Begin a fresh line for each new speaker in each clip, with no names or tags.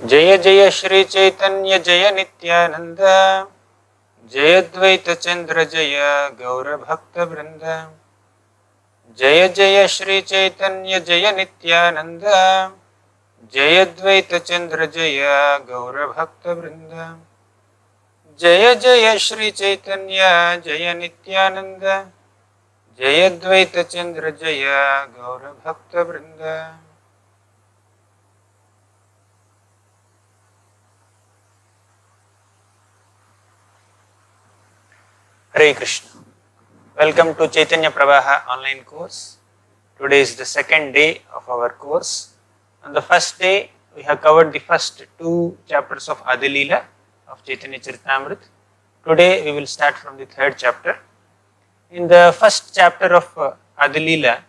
जय जय श्री चैतन्य जय नित्यानंद, जय द्वैत चंद्र जय गौर भक्त वृंद। जय जय श्री चैतन्य जय नित्यानंद, जय द्वैत चंद्र जय गौर भक्त वृंद। जय जय श्री चैतन्य जय नित्यानंद, जय द्वैत चंद्र जय गौर भक्त वृंद। Hare Krishna. Welcome to Caitanya Pravaha online course. Today is the second day of our course. On the first day, we have covered the first two chapters of Adilila of Caitanya-caritamrita. Today, we will start from the third chapter. In the first chapter of Adilila,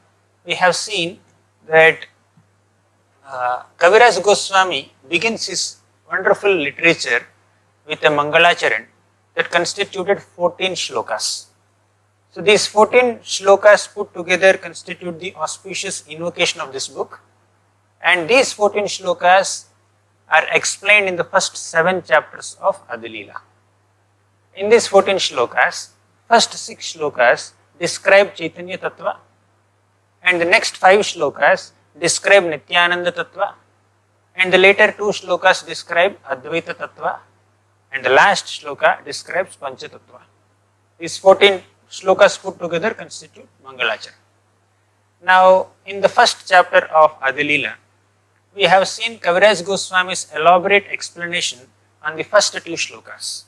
we have seen that Kaviraj Goswami begins his wonderful literature with a Mangalacharan that constituted 14 shlokas. So these 14 shlokas put together constitute the auspicious invocation of this book, and these 14 shlokas are explained in the first 7 chapters of Adilila. In these 14 shlokas, first 6 shlokas describe Chaitanya Tattva, and the next 5 shlokas describe Nityananda Tattva, and the later 2 shlokas describe Advaita Tattva, and the last shloka describes Pancha Tattva. These 14 shlokas put together constitute Mangalachara. Now, in the first chapter of Adilila, we have seen Kaviraj Goswami's elaborate explanation on the first 2 shlokas.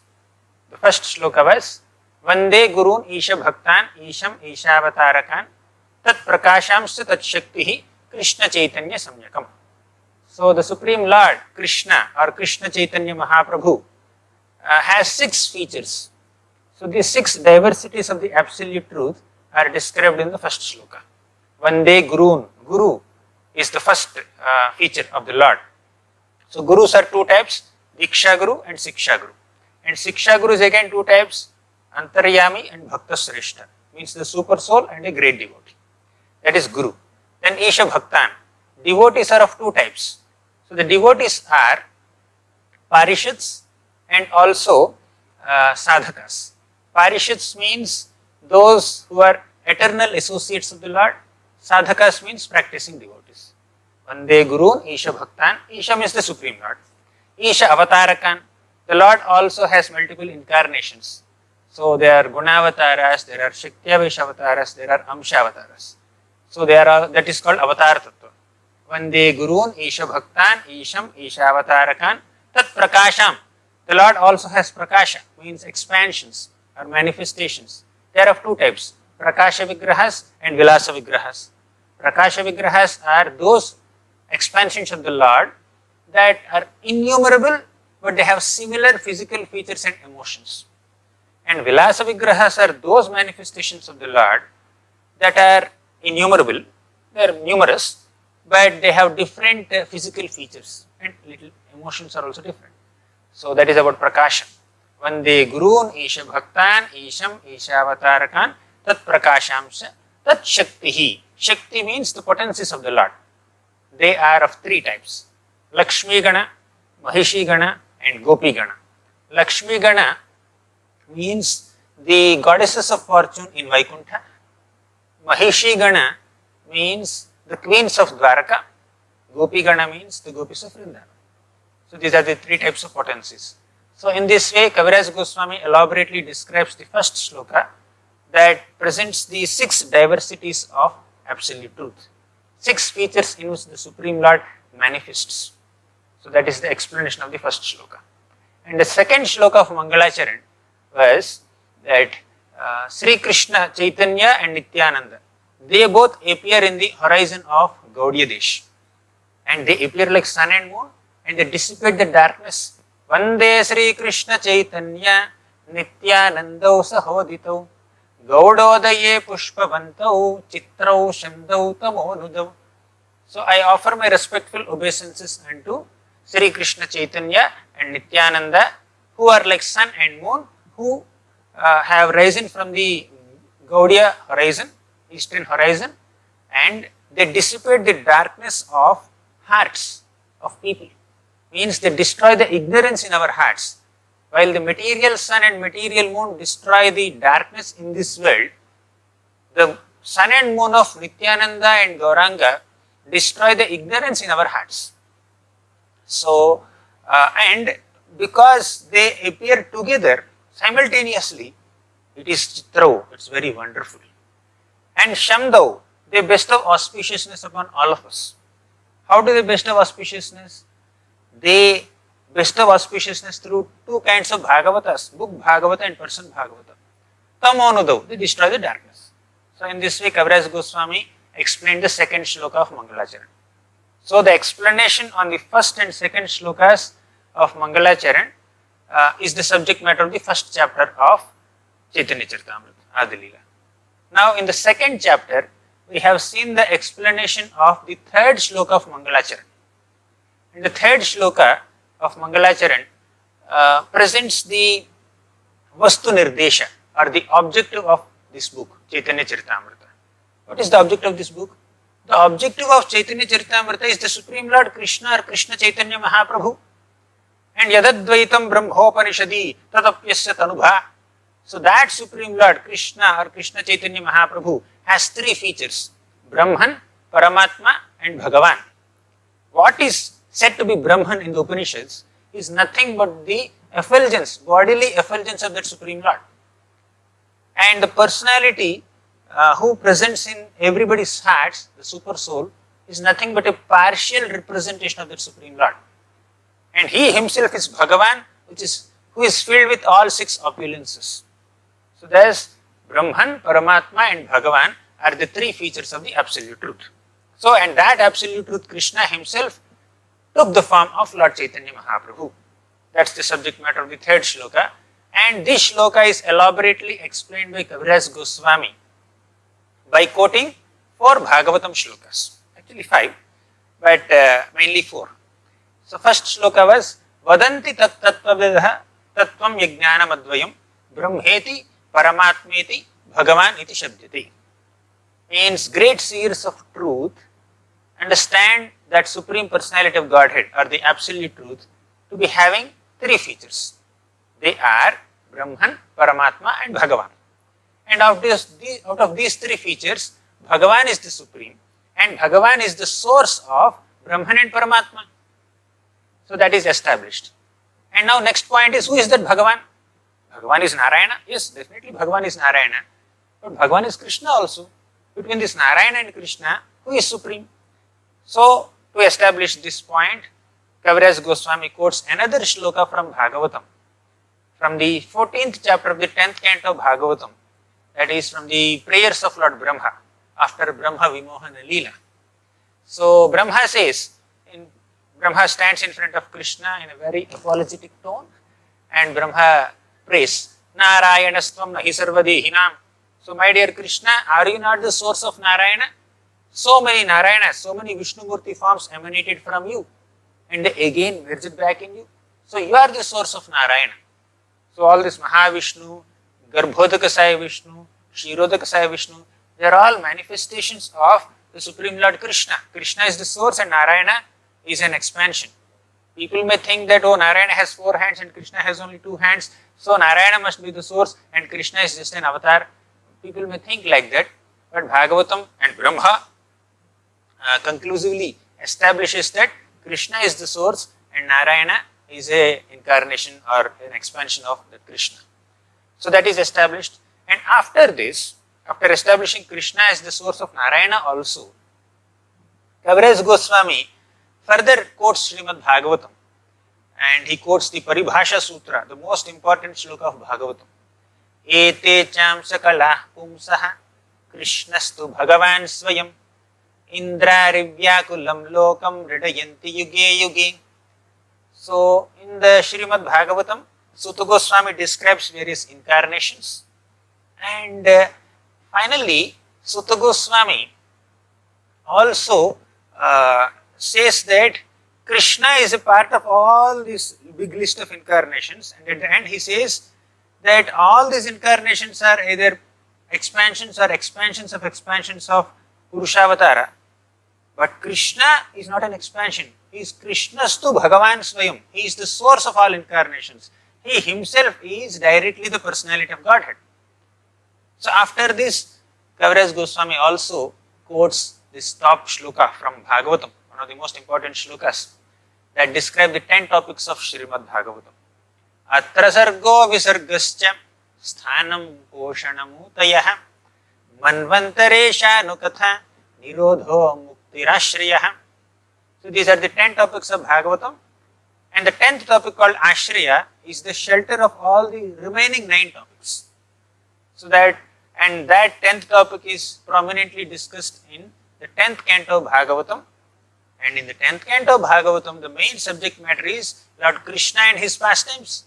The first shloka was Vande Gurun Isha Bhaktan Isham Ishavatarakan Tat Prakashamsya Tat Shaktihi Krishna Caitanya Samyakam. So, the Supreme Lord Krishna or Krishna Caitanya Mahaprabhu has 6 features. So these 6 diversities of the absolute truth are described in the first shloka. Vande Gurun. Guru is the first feature of the Lord. So Gurus are 2 types, Diksha Guru and Siksha Guru. And Siksha Guru is again 2 types, Antaryami and Bhakta Sreshta, means the super soul and a great devotee. That is Guru. Then Isha Bhaktan. Devotees are of 2 types. So the devotees are Parishads and also sadhakas. Parishads means those who are eternal associates of the Lord. Sadhakas means practicing devotees. Vande Gurun Isha Bhaktan. Isha means the Supreme Lord. Isha Avatarakan. The Lord also has multiple incarnations. So there are Gunavataras, there are Shaktyavesha Avataras, there are Amsha Avataras. So there are, that is called Avatar Tattva. Vande Gurun Isha Bhaktan Isham Isha Avatarakan Tat Prakasham. The Lord also has Prakasha, means expansions or manifestations. They are of 2 types, Prakasha Vigrahas and Vilasa Vigrahas. Prakasha Vigrahas are those expansions of the Lord that are innumerable, but they have similar physical features and emotions. And Vilasa Vigrahas are those manifestations of the Lord that are innumerable, they are numerous, but they have different physical features and little emotions are also different. So that is about Prakasha. Vande Gurun Isha Bhaktan Isham Isha Avatarakan Tat Prakashamsya Tat Shaktihi. Shakti means the potencies of the Lord. They are of 3 types, Lakshmi Gana, Mahishi Gana and Gopi Gana. Lakshmi Gana means the goddesses of fortune in Vaikuntha. Mahishi Gana means the queens of Dwaraka. Gopi Gana means the gopis of Vrindavan. So these are the 3 types of potencies. So in this way, Kaviraj Goswami elaborately describes the first shloka that presents the 6 diversities of absolute truth. 6 features in which the Supreme Lord manifests. So that is the explanation of the first shloka. And the second shloka of Mangalacharan was that Sri Krishna, Chaitanya and Nityananda, they both appear in the horizon of Gaudiya Desh. And they appear like sun and moon, and they dissipate the darkness. Vande Sri Krishna Chaitanya Nityanandau Sahoditau Gaudodaye Pushpavantau Chitrau Shamdau Tamonudau. So I offer my respectful obeisances unto Sri Krishna Chaitanya and Nityananda, who are like sun and moon, who have risen from the Gaudiya horizon, eastern horizon, and they dissipate the darkness of hearts of people. means they destroy the ignorance in our hearts. While the material sun and material moon destroy the darkness in this world, the sun and moon of Nityananda and Gauranga destroy the ignorance in our hearts. So, and because they appear together simultaneously, it is Chitrau, it is very wonderful. And Shamdau, they bestow auspiciousness upon all of us. How do they bestow auspiciousness? They bestow auspiciousness through two kinds of Bhagavatas, book Bhagavata and person Bhagavata. Tamonudau, they destroy the darkness. So in this way, Kaviraj Goswami explained the second shloka of Mangalacharan. So the explanation on the first and second shlokas of Mangalacharan is the subject matter of the first chapter of Caitanya-caritamrita, Adilila. Now in the second chapter, we have seen the explanation of the third shloka of Mangalacharan. In the third shloka of Mangalacharan presents the Vastu Nirdesha or the objective of this book, Caitanya-caritamrita. What is the objective of this book? The objective of Caitanya-caritamrita is the Supreme Lord Krishna or Krishna Caitanya Mahaprabhu. And Yadadvaitam Brahmopanishadi Tadapyasya Tanubha. So that Supreme Lord Krishna or Krishna Caitanya Mahaprabhu has three features: Brahman, Paramatma and Bhagavan. What is said to be Brahman in the Upanishads is nothing but the effulgence, bodily effulgence of that Supreme Lord. And the personality who presents in everybody's hearts, the super soul, is nothing but a partial representation of that Supreme Lord. And he himself is Bhagavan, who is filled with all six opulences. So thus Brahman, Paramatma and Bhagavan are the three features of the absolute truth. So, and that absolute truth, Krishna himself took the form of Lord Caitanya Mahaprabhu. That's the subject matter of the third shloka. And this shloka is elaborately explained by Kaviraj Goswami by quoting 4 Bhagavatam shlokas. Actually 5, but mainly 4. So first shloka was Vadanti tat tattvavedaha tattvam yajnanam advayam brahmeti paramatmeti bhagavan iti shabdyate. Means great seers of truth understand that Supreme Personality of Godhead or the Absolute Truth to be having 3 features. They are Brahman, Paramatma and Bhagavan. And out of these 3 features, Bhagavan is the Supreme and Bhagavan is the source of Brahman and Paramatma. So that is established. And now next point is, who is that Bhagavan? Bhagavan is Narayana. Yes, definitely Bhagavan is Narayana. But Bhagavan is Krishna also. Between this Narayana and Krishna, who is Supreme? So to establish this point, Kaviraj Goswami quotes another shloka from Bhagavatam, from the 14th chapter of the 10th canto of Bhagavatam, that is from the prayers of Lord Brahma after Brahma Vimohana Leela. So Brahma says, Brahma stands in front of Krishna in a very apologetic tone and Brahma prays, Narayanastvam nahi sarvadehinam. So my dear Krishna, are you not the source of Narayana? So many Narayanas, so many Vishnumurti forms emanated from you and they again merged back in you. So you are the source of Narayana. So all this Mahavishnu, Garbhodakasaya Vishnu, Kshirodakasaya Vishnu, they are all manifestations of the Supreme Lord Krishna. Krishna is the source and Narayana is an expansion. People may think that, oh, Narayana has 4 hands and Krishna has only 2 hands, so Narayana must be the source and Krishna is just an avatar. People may think like that, but Bhagavatam and Brahma conclusively establishes that Krishna is the source and Narayana is an incarnation or an expansion of that Krishna. So that is established. And after this, after establishing Krishna as the source of Narayana also, Kaviraj Goswami further quotes Srimad Bhagavatam and he quotes the Paribhasha Sutra, the most important shloka of Bhagavatam. Ete cham sakala pumsaha Krishnastu Bhagavan Swayam Indrarivyakulam lokam ridayanti yuge yuge. So in the Srimad Bhagavatam, Suta Goswami describes various incarnations and finally Suta Goswami also says that Krishna is a part of all this big list of incarnations, and at the end he says that all these incarnations are either expansions or expansions of Purushavatara, but Krishna is not an expansion, He is Krishnastu Bhagavan Swayam. He is the source of all incarnations. He himself is directly the personality of Godhead. So after this, Kaviraj Goswami also quotes this top shloka from Bhagavatam, one of the most important shlokas that describe the 10 topics of Srimad Bhagavatam. Atra sargo visargascha sthanam poshanamutayah manvantaresha nukatha nirodho muktirashriyah. So these are the 10 topics of Bhagavatam, and the 10th topic called Ashraya is the shelter of all the remaining 9 topics. So that 10th topic is prominently discussed in the 10th canto of Bhagavatam, and in the 10th canto of Bhagavatam the main subject matter is Lord Krishna and his pastimes.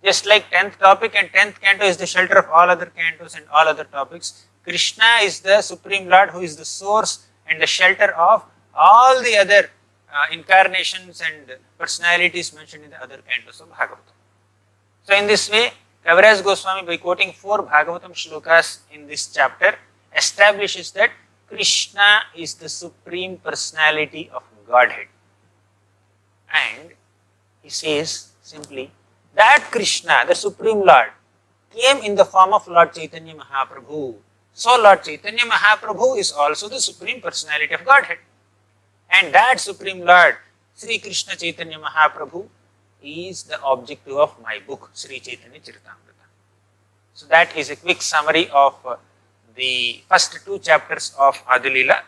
Just like 10th topic and 10th canto is the shelter of all other cantos and all other topics, Krishna is the Supreme Lord who is the source and the shelter of all the other incarnations and personalities mentioned in the other cantos of Bhagavatam. So in this way, Kaviraj Goswami, by quoting 4 Bhagavatam shlokas in this chapter, establishes that Krishna is the Supreme Personality of Godhead. And he says simply that Krishna, the Supreme Lord, came in the form of Lord Caitanya Mahaprabhu. So Lord Caitanya Mahaprabhu is also the Supreme Personality of Godhead. And that Supreme Lord, Sri Krishna Caitanya Mahaprabhu, is the objective of my book, Sri Caitanya-caritamrita. So that is a quick summary of the first 2 chapters of Adilila.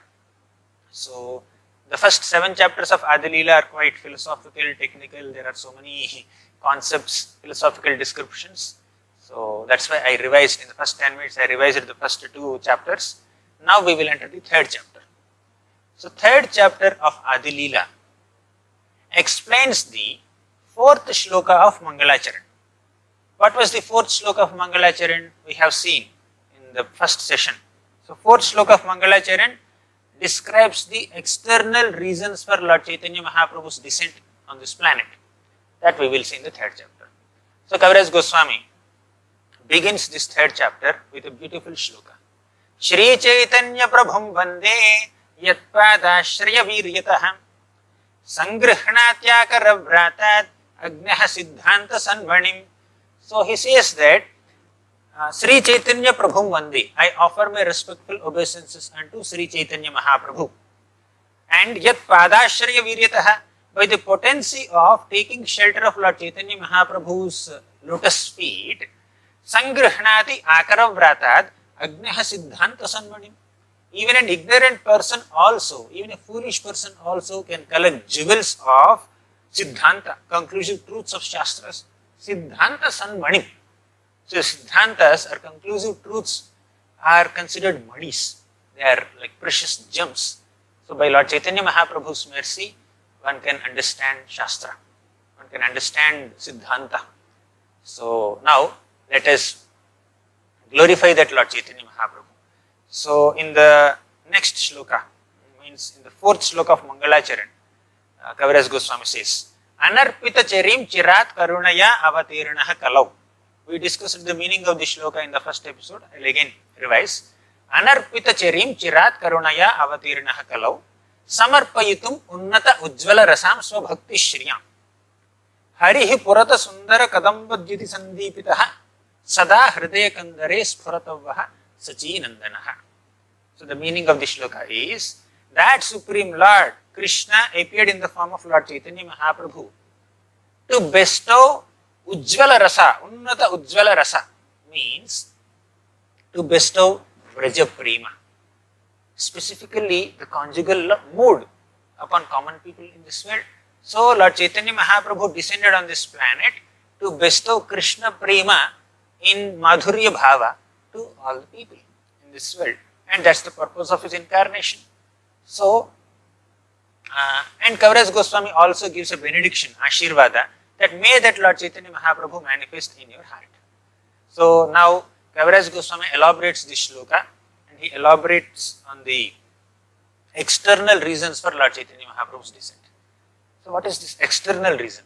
So the first 7 chapters of Adilila are quite philosophical, technical. There are so many concepts, philosophical descriptions. So that's why I revised in the first 10 minutes, I revised the first 2 chapters. Now we will enter the 3rd chapter. So 3rd chapter of Adilila explains the 4th shloka of Mangalacharan. What was the 4th shloka of Mangalacharan? We have seen in the first session. So 4th shloka of Mangalacharan describes the external reasons for Lord Caitanya Mahaprabhu's descent on this planet. That we will see in the 3rd chapter. So Kaviraj Goswami begins this 3rd chapter with a beautiful shloka. Sri Caitanya Prabhum Vande Yatpadashraya Viryataham Sangrihnatyakara Vratat Agneha Siddhanta Sanvanim. So he says that Sri Caitanya Prabhum Vande, I offer my respectful obeisances unto Sri Caitanya Mahaprabhu. And Yat Padashraya Viryataha, by the potency of taking shelter of Lord Caitanya Mahaprabhu's lotus feet, Sangrihnati Akara Vratat Agneha Siddhanta Sanvanim. Even an ignorant person also, even a foolish person also can collect jewels of Siddhanta, conclusive truths of Shastras. Siddhanta Sanvanim. So Siddhantas or conclusive truths are considered manis. They are like precious gems. So by Lord Caitanya Mahaprabhu's mercy, one can understand Shastra. One can understand Siddhanta. So now let us glorify that Lord Caitanya Mahaprabhu. So in the next shloka, means in the 4th shloka of Mangalacharan, Kaviraj Goswami says, Anarpita charim chirat karunaya avatiranaha kalau. We discussed the meaning of the shloka in the first episode. I will again revise. Anarpita charim chirat karunaya avatiranaha kalau. Samarpayitum unnata ujjvala rasam swabhakti shriyam. Harihi purata sundara kadambadjiti sandipitaha sada hridaya kandare sphuratavaha Sachinandanaha. So the meaning of the shloka is that Supreme Lord Krishna appeared in the form of Lord Caitanya Mahaprabhu to bestow Ujjvala Rasa. Unnata Ujjvala Rasa means to bestow Vraja Prema, specifically the conjugal mood upon common people in this world. So Lord Caitanya Mahaprabhu descended on this planet to bestow Krishna Prema in Madhurya Bhava to all the people in this world, and that's the purpose of his incarnation. So, and Kaviraj Goswami also gives a benediction, Ashirvada, that may that Lord Caitanya Mahaprabhu manifest in your heart. So now Kaviraj Goswami elaborates this shloka, and he elaborates on the external reasons for Lord Caitanya Mahaprabhu's descent. So what is this external reason?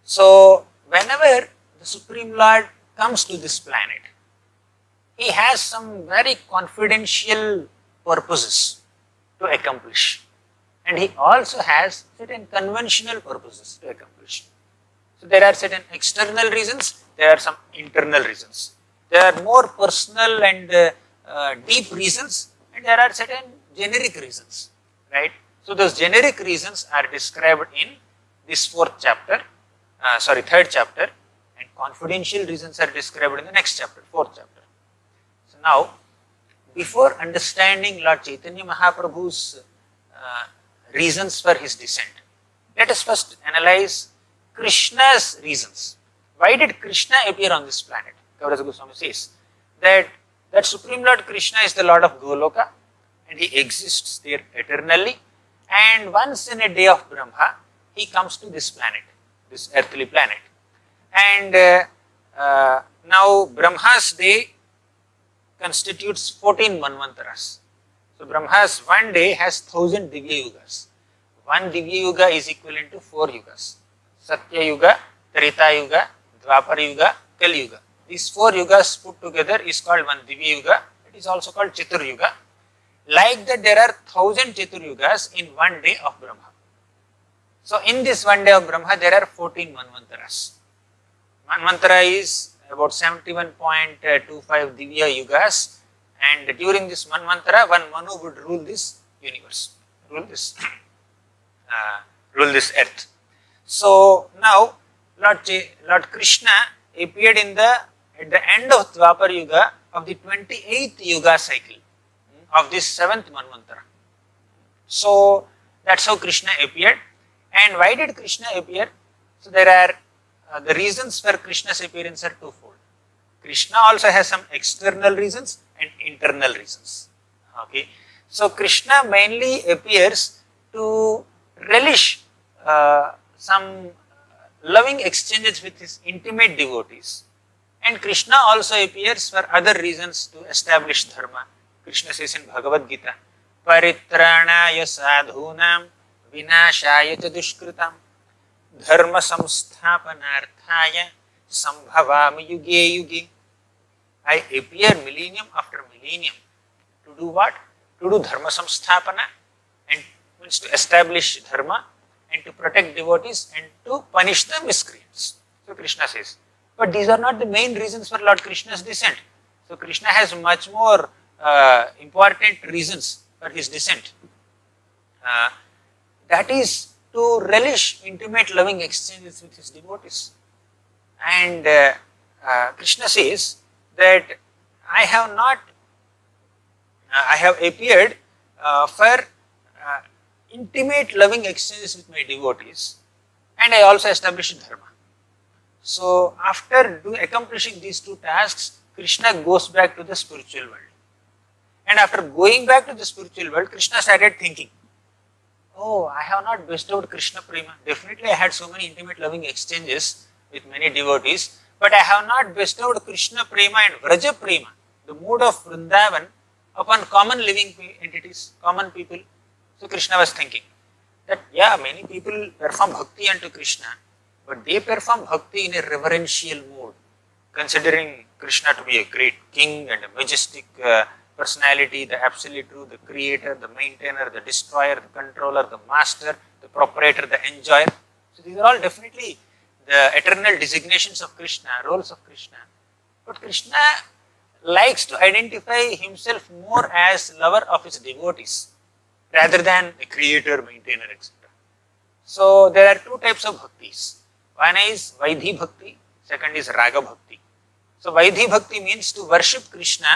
So whenever the Supreme Lord comes to this planet, he has some very confidential purposes to accomplish. and he also has certain conventional purposes to accomplish. So there are certain external reasons, there are some internal reasons. There are more personal and deep reasons, and there are certain generic reasons, right? So those generic reasons are described in this third chapter, and confidential reasons are described in the next chapter, fourth chapter. So now, before understanding Lord Caitanya Mahaprabhu's reasons for his descent, let us first analyze Krishna's reasons. Why did Krishna appear on this planet? Kaviraj Goswami says that Supreme Lord Krishna is the Lord of Goloka, and he exists there eternally, and once in a day of Brahma, he comes to this planet, this earthly planet. And now Brahma's day constitutes 14 manvantaras. So Brahma's one day has 1000 Divya Yugas. One Divya Yuga is equivalent to 4 Yugas. Satya Yuga, Treta Yuga, Dwapar Yuga, Kali Yuga. These 4 Yugas put together is called one Divya Yuga. It is also called Chatur Yuga. Like that, there are 1000 Chatur Yugas in one day of Brahma. So in this one day of Brahma, there are 14 manvantaras. Manvantara is about 71.25 Divya Yugas, and during this Manvantara, one Manu would rule this universe, rule this earth. So now Lord Krishna appeared at the end of Dwapar Yuga of the 28th Yuga cycle of this 7th Manvantara. So that's how Krishna appeared. And why did Krishna appear? So there are the reasons for Krishna's appearance are twofold. Krishna also has some external reasons and internal reasons. Okay, so Krishna mainly appears to relish some loving exchanges with his intimate devotees, and Krishna also appears for other reasons to establish dharma. Krishna says in Bhagavad Gita, Paritranaya sadhunam vinashaya cha dushkritam dharma samsthapanarthaya sambhavami yuge yuge. I appear millennium after millennium to do what? To do dharma samsthapana, and means to establish dharma and to protect devotees and to punish the miscreants. So Krishna says, but these are not the main reasons for Lord Krishna's descent. So Krishna has much more important reasons for his descent. That is to relish intimate loving exchanges with his devotees. And Krishna says that I have appeared for intimate loving exchanges with my devotees, and I also established dharma. So after accomplishing these two tasks, Krishna goes back to the spiritual world. And after going back to the spiritual world, Krishna started thinking, oh, I have not bestowed Krishna Prema. Definitely I had so many intimate loving exchanges with many devotees, but I have not bestowed Krishna Prema and Vraja Prema, the mood of Vrindavan, upon common living entities, common people. So Krishna was thinking that, yeah, many people perform bhakti unto Krishna, but they perform bhakti in a reverential mood, considering Krishna to be a great king and a majestic personality, the absolute truth, the creator, the maintainer, the destroyer, the controller, the master, the proprietor, the enjoyer. So these are all definitely the eternal designations of Krishna, roles of Krishna. But Krishna likes to identify himself more as lover of his devotees rather than a creator, maintainer, etc. So there are two types of bhaktis. One is Vaidhi Bhakti, second is Raga Bhakti. So Vaidhi Bhakti means to worship Krishna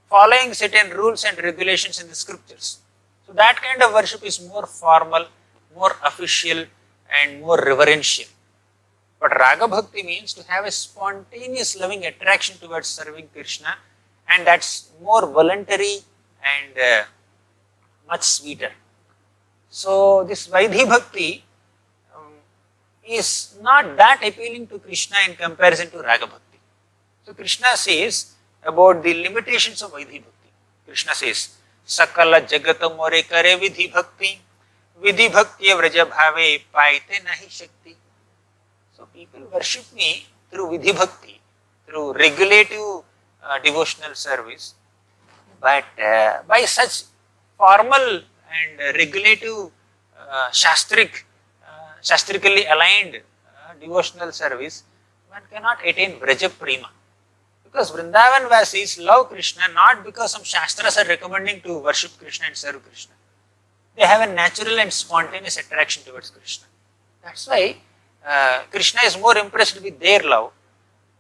following certain rules and regulations in the scriptures. So that kind of worship is more formal, more official and more reverential. But Raga Bhakti means to have a spontaneous loving attraction towards serving Krishna, and that's more voluntary and much sweeter. So this Vaidhi Bhakti is not that appealing to Krishna in comparison to Raga Bhakti. So Krishna says about the limitations of Vaidhi Bhakti. Krishna says, Sakala Jagata More Kare Vidhi Bhakti, Vidhi Bhakti Vraja Bhave Paite Nahi Shakti. So people worship me through Vidhi Bhakti, through regulative devotional service, but by such formal and regulative shastrically aligned devotional service, one cannot attain Vraja Prema. Because Vrindavan Vasis love Krishna not because some Shastras are recommending to worship Krishna and serve Krishna. They have a natural and spontaneous attraction towards Krishna. That's why Krishna is more impressed with their love.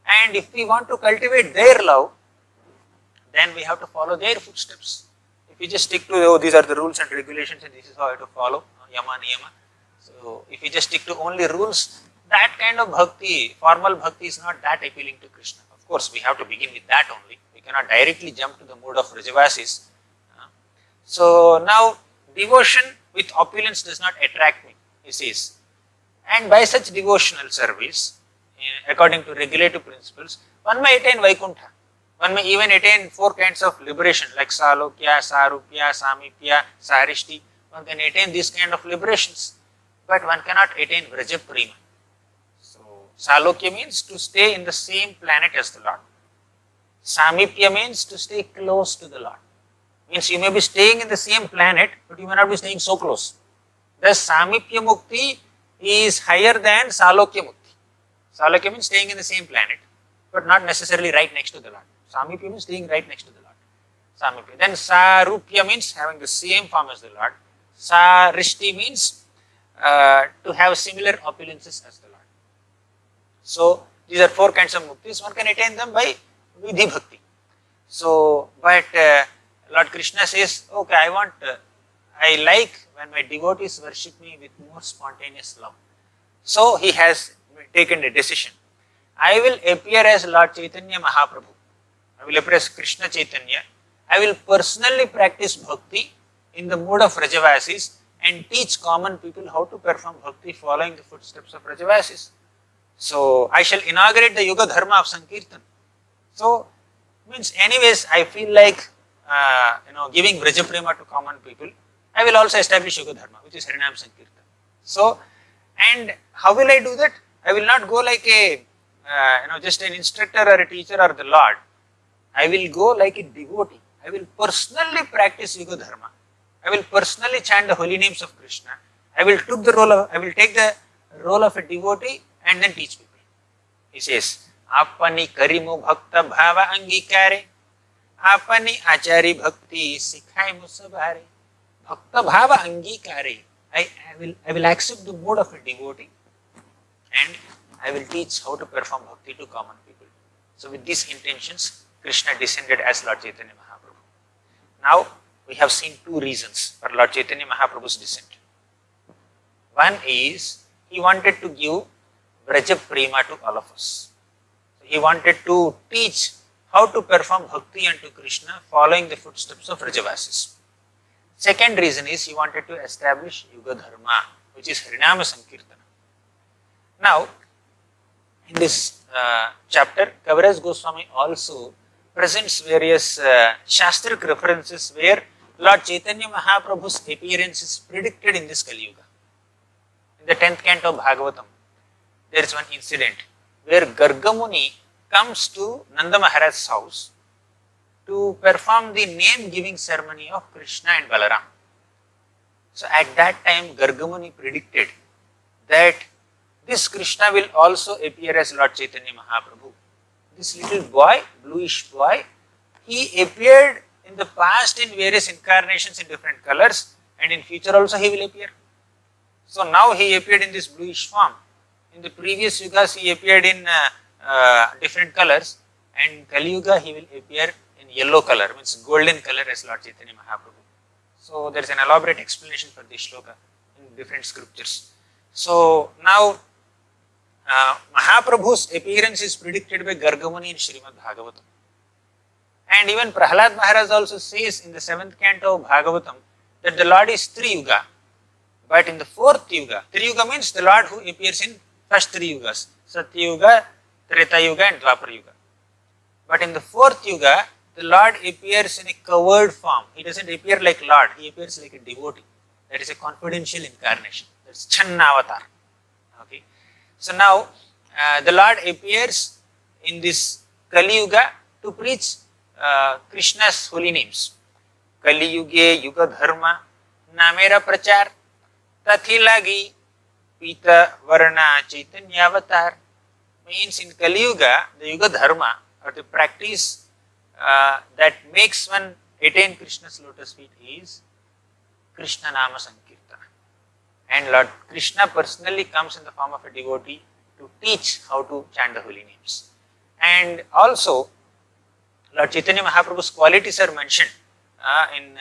And if we want to cultivate their love, then we have to follow their footsteps. If we just stick to, oh, these are the rules and regulations and this is how I have to follow, yama niyama. So, if we just stick to only rules, that kind of bhakti, formal bhakti is not that appealing to Krishna. Of course, we have to begin with that only. We cannot directly jump to the mode of Vrajavasis. So, now devotion with opulence does not attract me, he says. And by such devotional service, according to regulative principles, one may attain Vaikuntha. One may even attain 4 kinds of liberation like Salokya, Sarupya, Samipya, Sarishti. One can attain these kind of liberations, but one cannot attain Vraja Prema. So, Salokya means to stay in the same planet as the Lord. Samipya means to stay close to the Lord. Means you may be staying in the same planet, but you may not be staying so close. Thus, Samipya Mukti is higher than Salokya Mukti. Salokya means staying in the same planet, but not necessarily right next to the Lord. Samipya means staying right next to the Lord. Samipya. Then Sarupya means having the same form as the Lord. Sarishti means to have similar opulences as the Lord. So, these are 4 kinds of muktis. One can attain them by Vidhi Bhakti. So, but Lord Krishna says, okay, I like when my devotees worship me with more spontaneous love. So, he has taken a decision. I will appear as Lord Caitanya Mahaprabhu. I will appear as Krishna Chaitanya. I will personally practice bhakti in the mode of Vrajavasis and teach common people how to perform bhakti following the footsteps of Vrajavasis. So, I shall inaugurate the Yuga Dharma of Sankirtan. So, means anyways, I feel like giving Vraja Prema to common people. I will also establish Yuga Dharma, which is Harinam Sankirtan. So, and how will I do that? I will not go like a just an instructor or a teacher or the Lord. I will go like a devotee. I will personally practice Yuga Dharma. I will personally chant the holy names of Krishna. I will take the role of a devotee and then teach people. He says, Apani karimu bhakta bhava angikare, apani achari bhakti sikhai musabhare. Bhakta bhava angikare. I will accept the mode of a devotee and I will teach how to perform bhakti to common people. So with these intentions, Krishna descended as Lord Caitanya Mahaprabhu. Now, we have seen 2 reasons for Lord Caitanya Mahaprabhu's descent. One is, he wanted to give Vraja Prema to all of us. So he wanted to teach how to perform bhakti unto Krishna following the footsteps of Vrajavasis. Second reason is, he wanted to establish Yuga Dharma, which is Harinama Sankirtana. Now, in this chapter, Kaviraj Goswami also presents various Shastric references where Lord Caitanya Mahaprabhu's appearance is predicted in this Kali Yuga. In the 10th canto of Bhagavatam, there is one incident where Gargamuni comes to Nanda Maharaj's house to perform the name-giving ceremony of Krishna and Balaram. So at that time, Gargamuni predicted that this Krishna will also appear as Lord Caitanya Mahaprabhu. This little boy, bluish boy, he appeared in the past in various incarnations in different colors, and in future also he will appear. So now he appeared in this bluish form. In the previous yugas he appeared in different colors, and Kali Yuga he will appear in yellow color, means golden color as Lord Caitanya Mahaprabhu. So there is an elaborate explanation for this shloka in different scriptures. So now Mahaprabhu's appearance is predicted by Gargamuni in Srimad Bhagavatam. And even Prahlad Maharaj also says in the 7th canto of Bhagavatam that the Lord is Tri Yuga. But in the 4th Yuga, Tri Yuga means the Lord who appears in first 3 Yugas, Satya Yuga, Treta Yuga and Dwapara Yuga. But in the 4th Yuga, the Lord appears in a covered form. He doesn't appear like Lord, he appears like a devotee. That is a confidential incarnation. That's Channavatar. Okay. So now, the Lord appears in this Kali Yuga to preach Krishna's holy names. Kali Yuge Yuga Dharma Namera Prachar Tathilagi Pita Varna Chaitanya Avatar. Means in Kali Yuga, the Yuga Dharma or the practice that makes one attain Krishna's lotus feet is Krishna Nama Sankirtana. And Lord Krishna personally comes in the form of a devotee to teach how to chant the holy names. And also, Lord Caitanya Mahaprabhu's qualities are mentioned in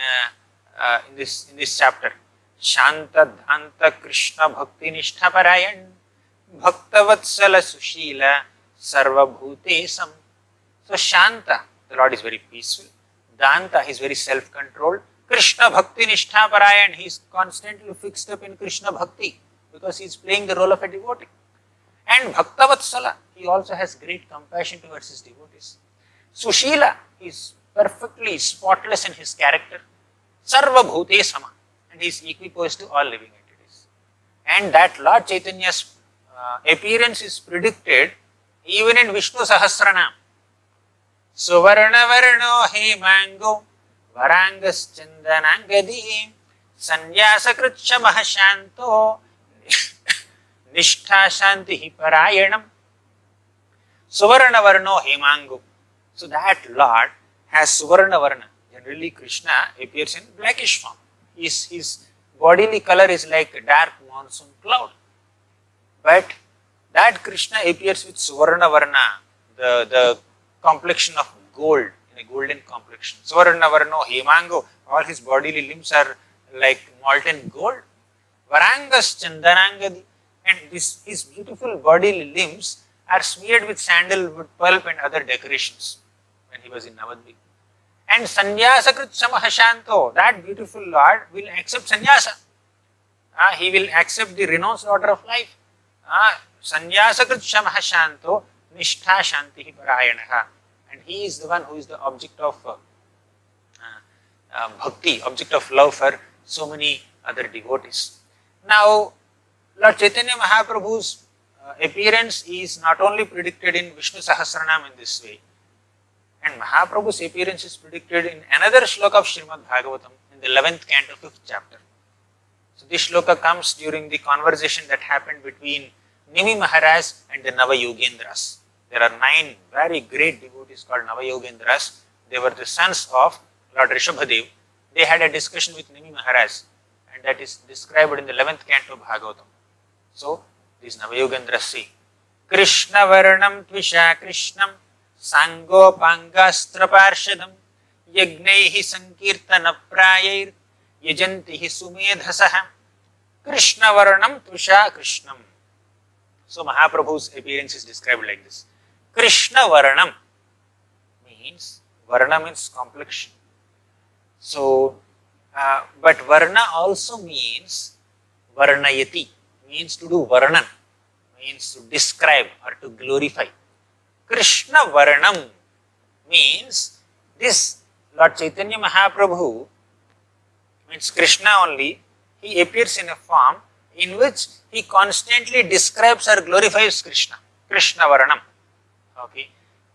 this chapter. Shanta Dhanta Krishna Bhakti Nishtha Parayan Bhaktavatsala Sushila Sarva Bhutesam. So Shanta, the Lord is very peaceful. Danta, he is very self-controlled. Krishna Bhakti Nishtha Parayan, he is constantly fixed up in Krishna Bhakti because he is playing the role of a devotee. And Bhaktavatsala, he also has great compassion towards his devotees. Sushila, he is perfectly spotless in his character. Sarva Bhutesama, and he is equiposed to all living entities. And that Lord Chaitanya's appearance is predicted even in Vishnu Sahasranam. Suvarna Varno Hemango Varangas Chandanangadi Sanyasa Kritsha Mahashanto Nishtha Shanti Parayanam. Suvarna Varno Hemango. So that Lord has Suvarna Varna. Generally Krishna appears in blackish form. His bodily color is like a dark monsoon cloud. But that Krishna appears with Suvarna Varna, the complexion of gold, in a golden complexion. Suvarna Varno Hemango, all his bodily limbs are like molten gold. Varangas Chandanangadi, and his beautiful bodily limbs are smeared with sandalwood pulp and other decorations when he was in Navadvip. And Sannyasa Kritsha Mahashanto, that beautiful Lord will accept sannyasa. He will accept the renounced order of life. Sannyasa Kritsha Mahashanto Nishtha Shanti Parayanaha. And he is the one who is the object of bhakti, object of love for so many other devotees. Now, Lord Caitanya Mahaprabhu's appearance is not only predicted in Vishnu Sahasranam in this way, and Mahaprabhu's appearance is predicted in another shloka of Srimad Bhagavatam in the 11th canto, 5th chapter. So this shloka comes during the conversation that happened between Nimi Maharaj and the Navayogendras. There are 9 very great devotees called Navayogendras. They were the sons of Lord Rishabhadev. They had a discussion with Nimi Maharaj, and that is described in the 11th canto of Bhagavatam. So, these Navayogendras say, Krishna Varnam Tvisha Krishnam Sangopangastra Parshadam Yagnaihi Sankirtana Prayir Yajantihi Sumedhasaham Krishna Varnam Tvisha Krishnam. So, Mahaprabhu's appearance is described like this. Krishna Varnam means complexion. So, but Varna also means Varnayati, means to do Varnan, means to describe or to glorify. Krishna Varnam means this Lord Caitanya Mahaprabhu, means Krishna only, he appears in a form in which he constantly describes or glorifies Krishna. Krishna Varnam. Okay.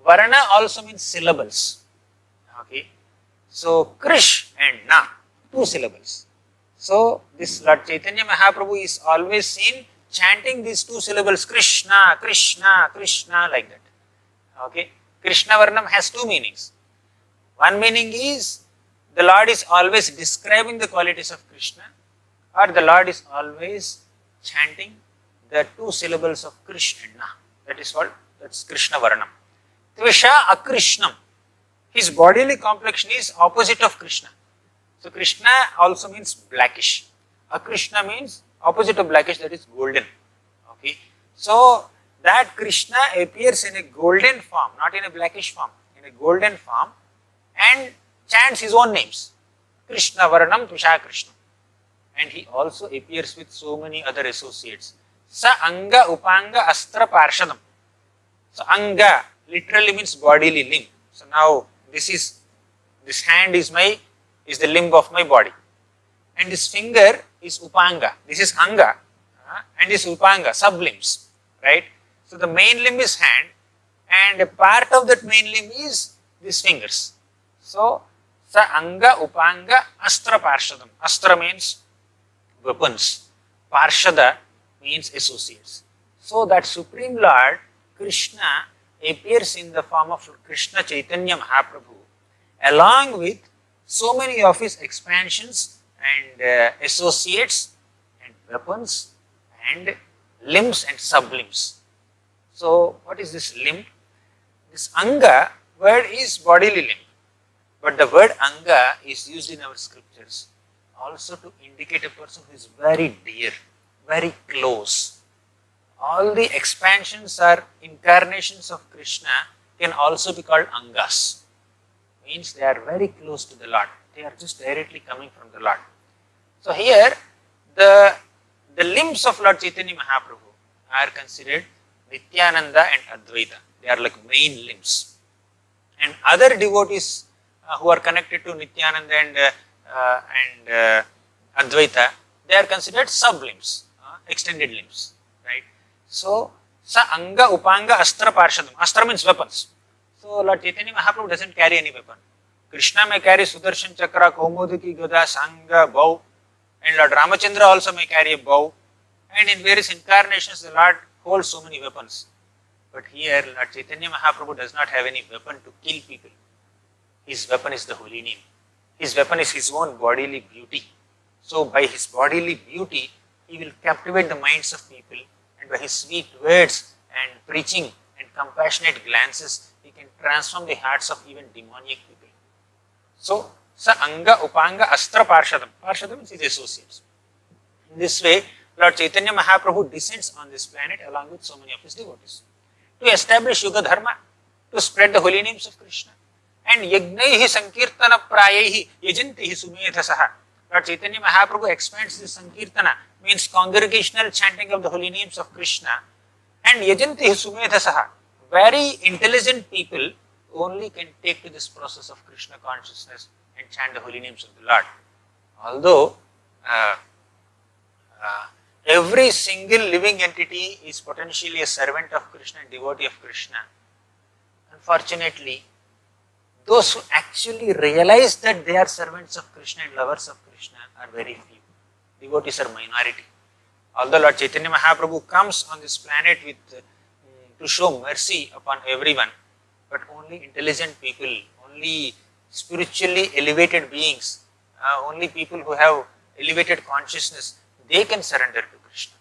Varna also means syllables. Okay. So, Krish and Na, 2 syllables. So, this Lord Caitanya Mahaprabhu is always seen chanting these 2 syllables, Krishna, Krishna, Krishna, like that. Okay. Krishna Varnam has 2 meanings. One meaning is the Lord is always describing the qualities of Krishna, or the Lord is always chanting the 2 syllables of Krishna. That is what, that's Krishna Varnam. Tvisha Akrishnam. His bodily complexion is opposite of Krishna. So Krishna also means blackish. Akrishna means opposite of blackish, that is golden. Okay. So that Krishna appears in a golden form, not in a blackish form, in a golden form, and chants his own names. Krishna Varnam Tvisha Krishna. And he also appears with so many other associates. Sa Anga Upanga Astra Parshadam. So Anga literally means bodily limb. So now this hand is the limb of my body. And this finger is Upanga. This is Anga. And this Upanga, sublimbs. Right? So the main limb is hand, and a part of that main limb is these fingers. So Sa Anga Upanga Astra Parshadam. Astra means weapons. Parshada means associates. So that Supreme Lord Krishna appears in the form of Krishna Caitanya Mahaprabhu along with so many of his expansions and associates and weapons and limbs and sublimbs. So what is this limb? This anga word is bodily limb, but the word anga is used in our scriptures also to indicate a person who is very dear, very close. All the expansions or incarnations of Krishna can also be called angas. Means they are very close to the Lord. They are just directly coming from the Lord. So here the limbs of Lord Caitanya Mahaprabhu are considered Nityananda and Advaita. They are like main limbs. And other devotees who are connected to Nityananda and Advaita, they are considered sublimbs, extended limbs. Right? So, sa anga upanga astra parshadam. Astra means weapons. So, Lord Caitanya Mahaprabhu doesn't carry any weapon. Krishna may carry Sudarshan Chakra, Kaumudiki, Gada, Sanga, bow. And Lord Ramachandra also may carry a bow. And in various incarnations, the Lord holds so many weapons. But here, Lord Caitanya Mahaprabhu does not have any weapon to kill people. His weapon is the holy name. His weapon is his own bodily beauty. So, by his bodily beauty, he will captivate the minds of people, and by his sweet words and preaching and compassionate glances, he can transform the hearts of even demoniac people. So, sa anga upanga astra parshadam. Parshadam means his associates. In this way, Lord Caitanya Mahaprabhu descends on this planet along with so many of his devotees to establish Yuga Dharma, to spread the holy names of Krishna. And yagnaihi sankirtana prayehi yajantihi sumedhasaha. Lord Caitanya Mahaprabhu expands this sankirtana, means congregational chanting of the holy names of Krishna. And yajantihi sumedhasaha. Very intelligent people only can take to this process of Krishna consciousness and chant the holy names of the Lord. Although every single living entity is potentially a servant of Krishna and devotee of Krishna, unfortunately, those who actually realize that they are servants of Krishna and lovers of Krishna are very few. Devotees are minority. Although Lord Caitanya Mahaprabhu comes on this planet with to show mercy upon everyone, but only intelligent people, only spiritually elevated beings, only people who have elevated consciousness, they can surrender to Krishna.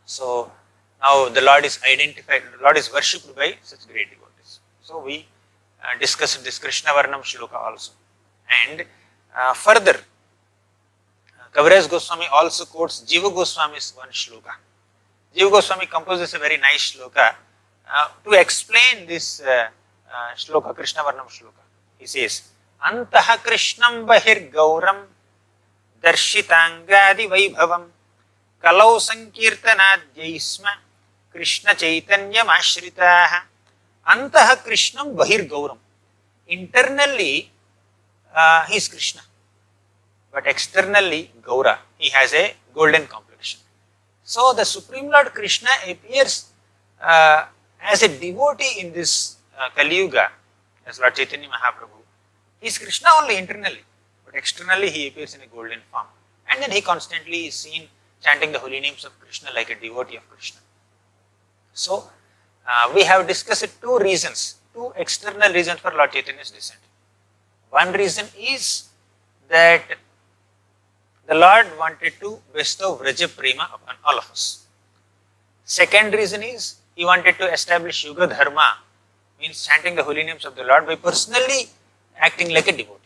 So now the Lord is identified, the Lord is worshipped by such great devotees. So we discussed this Krishna Varnam Shloka also. And further, Kaviraj Goswami also quotes Jiva Goswami's one shloka. Jiva Goswami composes a very nice shloka to explain this shloka, Krishna Varnam Shloka. He says, Antaha Krishnam Bahir Gauram Darshitangadi Vaibhavam Kalau Sankirtanadyaisma Krishna Caitanya Mashritaha. Antaha Krishnam Bahir Gauram. Internally, he is Krishna. But externally, Gaura. He has a golden complexion. So, the Supreme Lord Krishna appears as a devotee in this Kali Yuga, as Lord Caitanya Mahaprabhu. He is Krishna only internally, but externally he appears in a golden form. And then he constantly is seen chanting the holy names of Krishna like a devotee of Krishna. So, we have discussed two reasons, two external reasons for Lord Chaitanya's descent. One reason is that the Lord wanted to bestow Vraja Prema upon all of us. Second reason is he wanted to establish Yuga Dharma, means chanting the holy names of the Lord by personally acting like a devotee.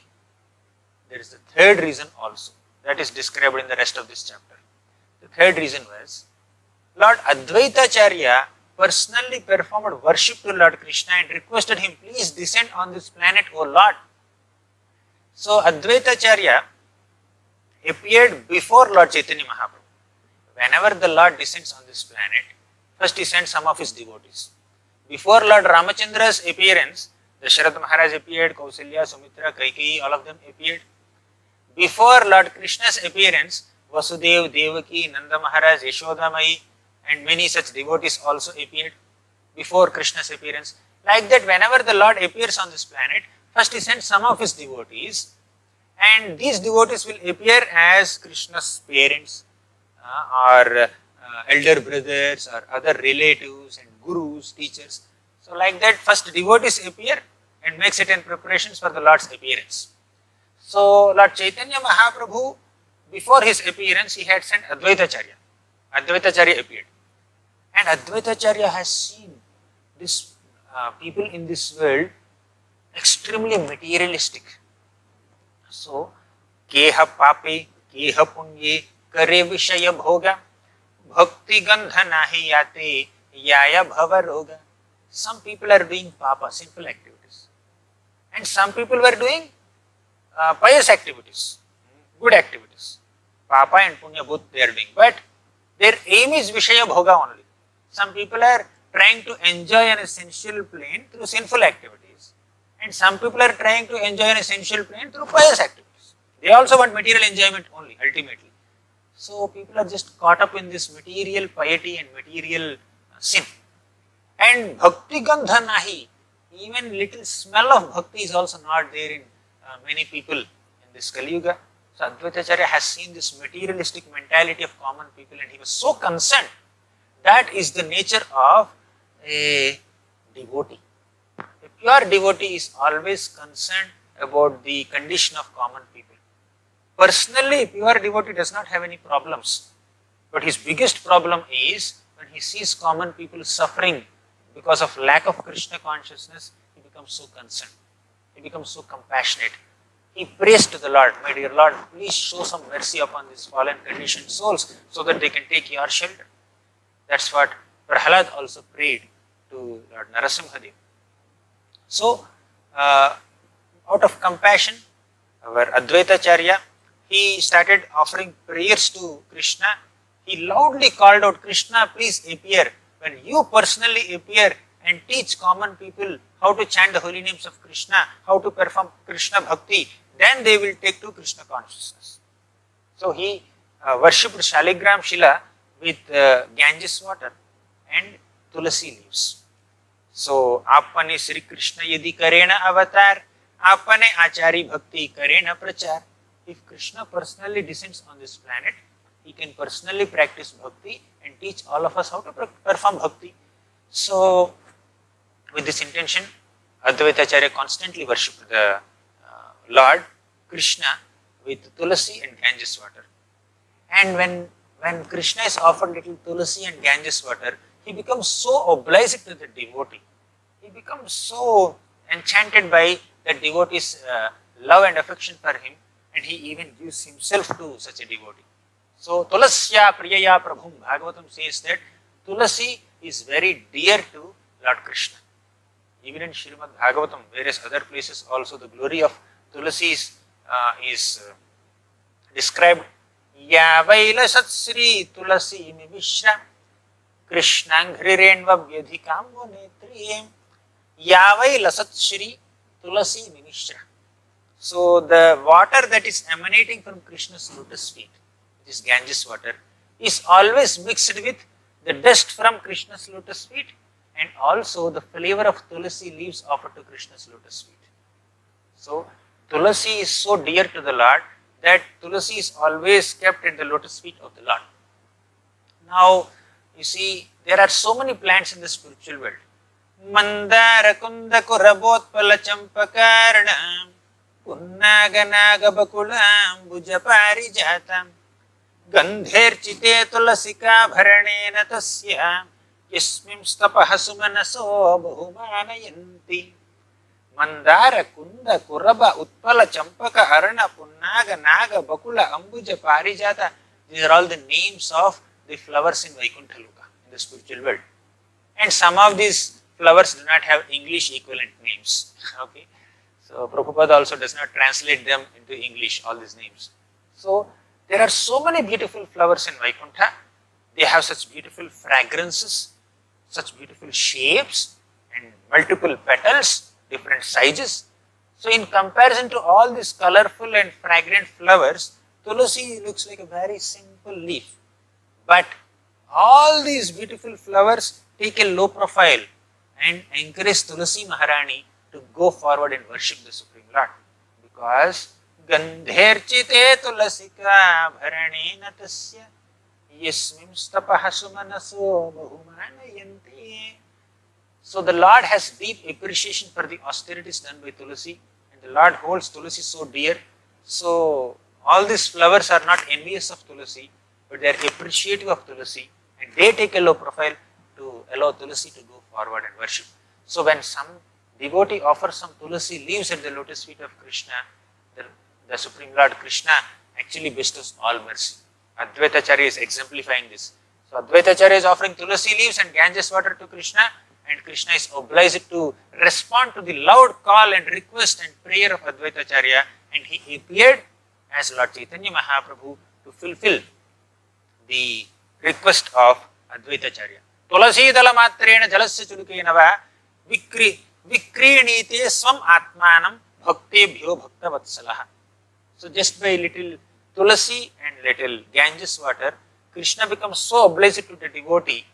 There is the third reason also that is described in the rest of this chapter. The third reason was Lord Advaitacharya personally performed worship to Lord Krishna and requested him, please descend on this planet, O Lord. So Advaitacharya appeared before Lord Caitanya Mahaprabhu. Whenever the Lord descends on this planet, first he sends some of his devotees. Before Lord Ramachandra's appearance, Dasharatha Maharaj appeared, Kausalya, Sumitra, Kaikeyi, all of them appeared. Before Lord Krishna's appearance, Vasudev, Devaki, Nanda Maharaj, Yashoda Mai, and many such devotees also appeared before Krishna's appearance. Like that, whenever the Lord appears on this planet, first he sends some of his devotees, and these devotees will appear as Krishna's parents, or elder brothers or other relatives and gurus, teachers. So like that, first devotees appear and make certain preparations for the Lord's appearance. So Lord Caitanya Mahaprabhu, before his appearance, he had sent Advaitacharya. Advaitacharya appeared. And Advaitacharya has seen this people in this world extremely materialistic. So, keha pape, keha punye, kare vishaya bhoga, bhakti gandha nahi yate, yaya bhava roga. Some people are doing papa, simple activities. And some people were doing pious activities, good activities. Papa and punya both they are doing. But their aim is vishaya bhoga only. Some people are trying to enjoy an essential plane through sinful activities. And some people are trying to enjoy an essential plane through pious activities. They also want material enjoyment only, ultimately. So people are just caught up in this material piety and material sin. And bhakti gandha nahi, even little smell of bhakti is also not there in many people in this Kali Yuga. So Advaitacharya has seen this materialistic mentality of common people and he was so concerned. That is the nature of a devotee. A pure devotee is always concerned about the condition of common people. Personally, a pure devotee does not have any problems. But his biggest problem is when he sees common people suffering because of lack of Krishna consciousness, he becomes so concerned. He becomes so compassionate. He prays to the Lord, my dear Lord, please show some mercy upon these fallen conditioned souls so that they can take your shelter. That's what Prahalad also prayed to Lord Narasimhadev. So, out of compassion, our Advaitacharya, he started offering prayers to Krishna. He loudly called out, Krishna, please appear. When you personally appear and teach common people how to chant the holy names of Krishna, how to perform Krishna bhakti, then they will take to Krishna consciousness. So he worshipped Shaligram Shila with Ganges water and Tulasi leaves. So, apane Sri Krishna yadi karena avatar, apane achari bhakti karena prachar. If Krishna personally descends on this planet, he can personally practice bhakti and teach all of us how to perform bhakti. So, with this intention, Advaitacharya constantly worshipped the Lord Krishna with Tulasi and Ganges water. And when Krishna is offered little Tulasi and Ganges water, he becomes so obliged to the devotee. He becomes so enchanted by the devotee's love and affection for him, and he even gives himself to such a devotee. So, Tulasya Priyaya Prabhum, Bhagavatam says that Tulasi is very dear to Lord Krishna. Even in Srimad Bhagavatam, various other places also, the glory of Tulasi is described. Yavaila Sat Sri Tulasi Mivishra Krishnangrirenva Vyadhikam Netriyem Yavaila Sat Sri Tulasi Mivishra. So, the water that is emanating from Krishna's lotus feet, which is Ganges water, is always mixed with the dust from Krishna's lotus feet and also the flavor of Tulasi leaves offered to Krishna's lotus feet. So, Tulasi is so dear to the Lord that Tulasi is always kept at the lotus feet of the Lord. Now, you see, there are so many plants in the spiritual world. Mandara kunda kurabotpala champakarnam punnaganaga bakulam bujapari jatam gandherchite tulasika bharanena tasya yasmim stapaha sumanaso bahumanayanti. Mandara, Kunda, Kuraba, Utpala, Champaka, Arana, Punnaga, Naga, Bakula, Ambuja, Parijata. These are all the names of the flowers in Vaikuntha Loka, in the spiritual world. And some of these flowers do not have English equivalent names. Okay, so Prabhupada also does not translate them into English, all these names. So there are so many beautiful flowers in Vaikuntha. They have such beautiful fragrances, such beautiful shapes, and multiple petals, different sizes. So in comparison to all these colorful and fragrant flowers, Tulasi looks like a very simple leaf. But all these beautiful flowers take a low profile and encourage Tulasi Maharani to go forward and worship the Supreme Lord. Because Gandherchite Tulasika Bharanena Tasya yasmimstapaha sumanaso bahumanayanti. So the Lord has deep appreciation for the austerities done by Tulasi, and the Lord holds Tulasi so dear. So all these flowers are not envious of Tulasi, but they are appreciative of Tulasi, and they take a low profile to allow Tulasi to go forward and worship. So when some devotee offers some Tulasi leaves at the lotus feet of Krishna, the Supreme Lord Krishna actually bestows all mercy. Advaitacharya is exemplifying this. So Advaitacharya is offering Tulasi leaves and Ganges water to Krishna, and Krishna is obliged to respond to the loud call and request and prayer of Advaitacharya, and he appeared as Lord Caitanya Mahaprabhu to fulfill the request of Advaitacharya. Tulasi dala matrena jalasya chulukenava vikrinite swam atmanam bhaktebhyo bhaktavatsalaha. So just by little Tulasi and little Ganges water, Krishna becomes so obliged to the devotee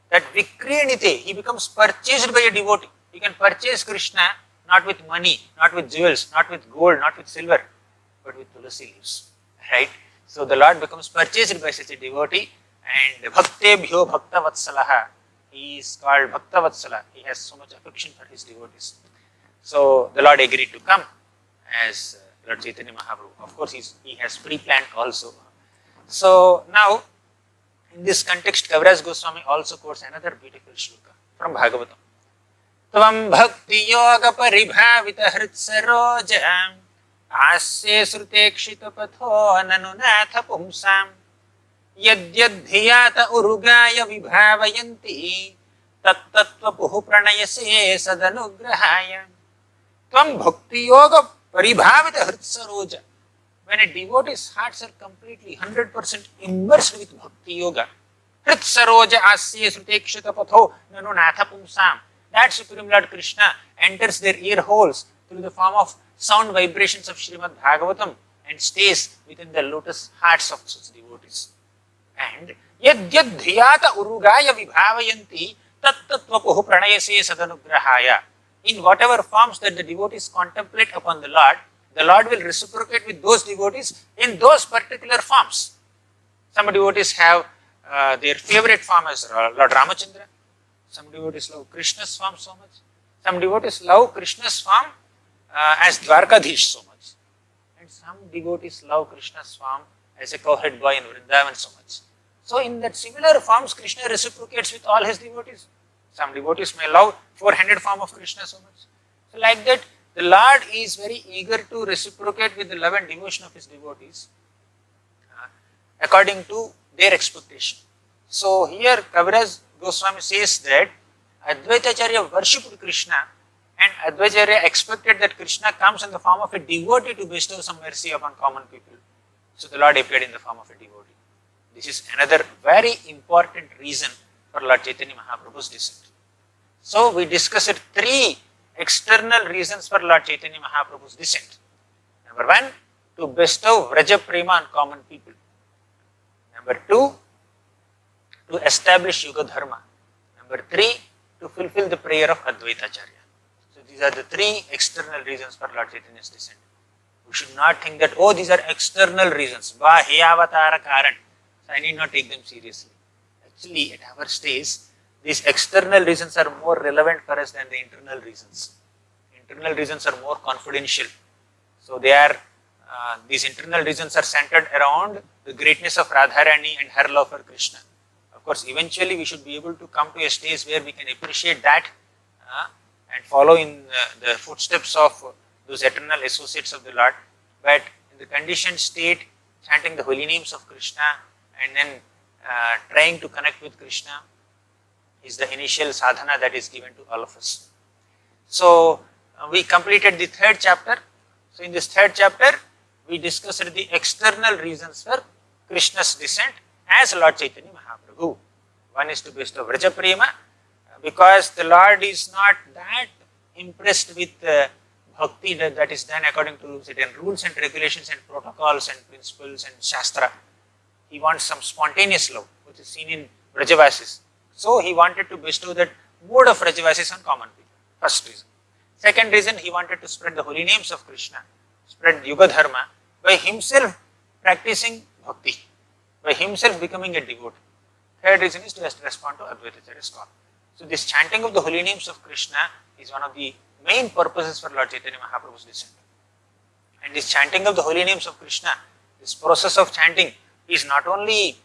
that vikrinite, he becomes purchased by a devotee. You can purchase Krishna not with money, not with jewels, not with gold, not with silver, but with Tulasi leaves. Right? So the Lord becomes purchased by such a devotee, and bhaktebhyo bhaktavatsalaha. He is called Bhaktavatsala. He has so much affection for his devotees. So the Lord agreed to come as Lord Caitanya Mahaprabhu. Of course, he has pre-planned also. So now, in this context, Kaviraj Goswami also quotes another beautiful shloka from Bhagavatam. Tvam bhakti yoga paribhavita hritsaroja asye srutekshita patho nanunatha pumsam yadyadhyata urugaya vibhavayanti tattattva puhu pranayase sadanugrahaya. Tvam bhakti yoga paribhavita hritsaroja. When a devotee's hearts are completely 100% immersed with bhakti yoga, hritsaroja asya srutekshita patho nanunatha pumsam. That Supreme Lord Krishna enters their ear holes through the form of sound vibrations of Srimad Bhagavatam and stays within the lotus hearts of such devotees. And yadyadhyata urugaya vibhavayanti tattatvapuhu pranayase sadanugrahaya. In whatever forms that the devotees contemplate upon the Lord will reciprocate with those devotees in those particular forms. Some devotees have their favorite form as Lord Ramachandra. Some devotees love Krishna's form so much. Some devotees love Krishna's form as Dwarkadhish so much. And some devotees love Krishna's form as a cowherd boy in Vrindavan so much. So in that similar forms, Krishna reciprocates with all his devotees. Some devotees may love 400 form of Krishna so much. So like that, the Lord is very eager to reciprocate with the love and devotion of his devotees according to their expectation. So here Kaviraj Goswami says that Advaitacharya worshipped Krishna, and Advaitacharya expected that Krishna comes in the form of a devotee to bestow some mercy upon common people. So the Lord appeared in the form of a devotee. This is another very important reason for Lord Caitanya Mahaprabhu's descent. So we discussed three external reasons for Lord Caitanya Mahaprabhu's descent. Number one, to bestow Vraja Prema on common people. Number two, to establish Yuga Dharma. Number three, to fulfill the prayer of Advaitacharya. So these are the three external reasons for Lord Chaitanya's descent. We should not think that, oh, these are external reasons. Bahyavatara Karan. So I need not take them seriously. Actually, at our stage, these external reasons are more relevant for us than the internal reasons. Internal reasons are more confidential. So they are, these internal reasons are centered around the greatness of Radharani and her love for Krishna. Of course, eventually we should be able to come to a stage where we can appreciate that and follow in the footsteps of those eternal associates of the Lord. But in the conditioned state, chanting the holy names of Krishna and then trying to connect with Krishna is the initial sadhana that is given to all of us. So we completed the third chapter. So in this third chapter, we discussed the external reasons for Krishna's descent as Lord Caitanya Mahaprabhu. One is to bestow Vraja Prema, because the Lord is not that impressed with bhakti that is done according to certain rules and regulations and protocols and principles and shastra. He wants some spontaneous love, which is seen in Vrajavasis. So he wanted to bestow that mode of Vrajavasis on common people. First reason. Second reason, he wanted to spread the holy names of Krishna, spread Yuga Dharma by himself practicing bhakti, by himself becoming a devotee. Third reason is to respond to Advaitacharya's call. So this chanting of the holy names of Krishna is one of the main purposes for Lord Caitanya Mahaprabhu's descent. And this chanting of the holy names of Krishna, this process of chanting is not only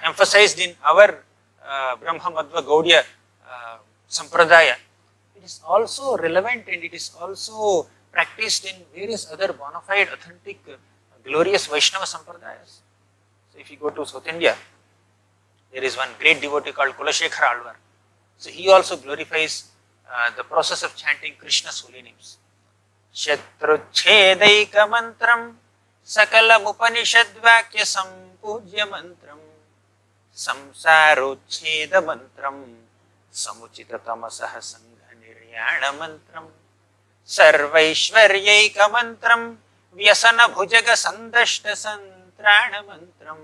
emphasized in our Brahma Madhva Gaudiya Sampradaya, it is also relevant and it is also practiced in various other bona fide, authentic, glorious Vaishnava Sampradayas. So if you go to South India, there is one great devotee called Kulashekara Alvar. So he also glorifies the process of chanting Krishna's holy names. Shatruchhedaika mantram sakalam upanishad vakya sampujya mantram samsarochheda mantram samuchita tamasaha sangha niryana mantram sarvaishwaryaika mantram vyasana bhujaga sandashta santrana mantram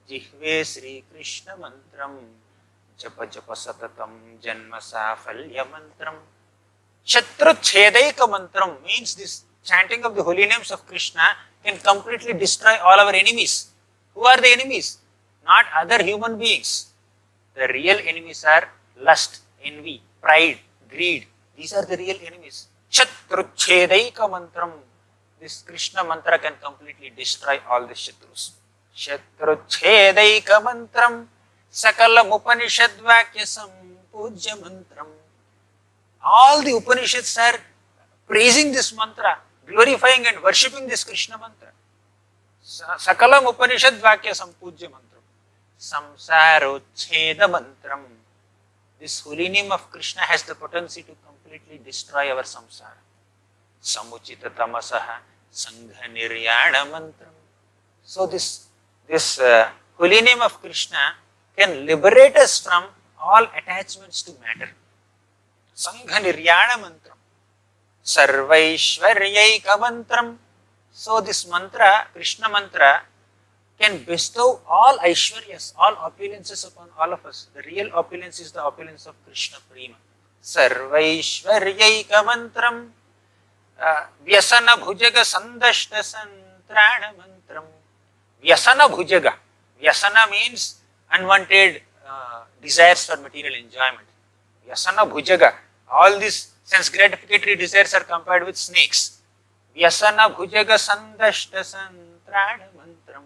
jihve Sri Krishna mantram japa japa satatam janma safalya mantram. Shatruchhedaika mantram means this chanting of the holy names of Krishna can completely destroy all our enemies. Who are the enemies? Not other human beings. The real enemies are lust, envy, pride, greed. These are the real enemies. Shatruchhedaika mantram. This Krishna mantra can completely destroy all the shatrus. Shatruchhedaika mantram sakalam upanishad vakya sampujya mantram. All the Upanishads are praising this mantra, glorifying and worshipping this Krishna mantra. Sakalam Upanishad Vakya Sampujya Mantram. Samsarochheda Mantram. This holy name of Krishna has the potency to completely destroy our samsara. Samuchita Tamasaha Sangha Niryana Mantram. So this holy name of Krishna can liberate us from all attachments to matter. Sangha Niryana Mantram. Sarvaishwaryaika Mantram. So this mantra, Krishna mantra, can bestow all Aishwaryas, all opulences upon all of us. The real opulence is the opulence of Krishna Prema. Sarvaishwaryaika Mantram. Vyasana Bhujaga Sandashta Santrana Mantram. Vyasana Bhujaga. Vyasana means unwanted desires for material enjoyment. Vyasana Bhujaga. All these sense gratificatory desires are compared with snakes. Vyasana Bhujaga Sandashta Santrana Mantram.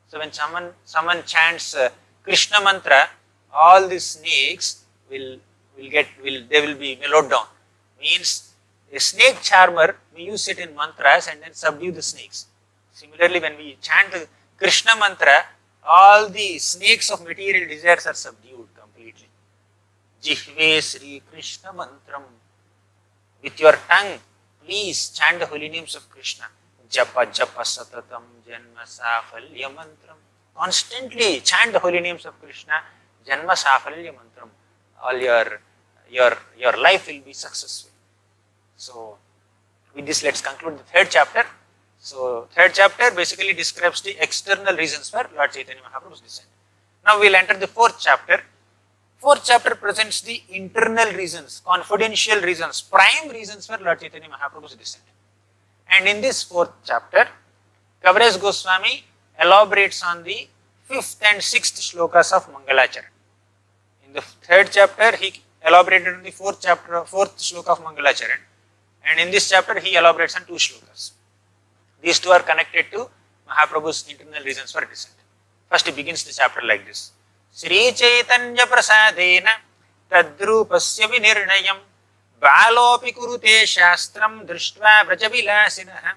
So when someone chants Krishna mantra, all these snakes will be mellowed down. Means a snake charmer, we use it in mantras and then subdue the snakes. Similarly, when we chant the Krishna mantra, all the snakes of material desires are subdued completely. Jihve Sri Krishna mantram. With your tongue, please chant the holy names of Krishna. Japa japa satatam janma safalya mantram. Constantly chant the holy names of Krishna. Janma safalya mantram. All your life will be successful. So with this, let's conclude the third chapter. So third chapter basically describes the external reasons for Lord Caitanya Mahaprabhu's descent. Now we will enter the fourth chapter. Fourth chapter presents the internal reasons, confidential reasons, prime reasons for Lord Caitanya Mahaprabhu's descent. And in this fourth chapter, Kaviraj Goswami elaborates on the fifth and sixth shlokas of Mangalacharan. In the third chapter, he elaborated on the fourth shloka of Mangalacharan. And in this chapter, he elaborates on two shlokas. These two are connected to Mahaprabhu's internal reasons for descent. First, he begins the chapter like this. Sri Caitanya prasadena tadrupasya vinirnayam balopi kurute shastram drishtva vrajavilasinaha.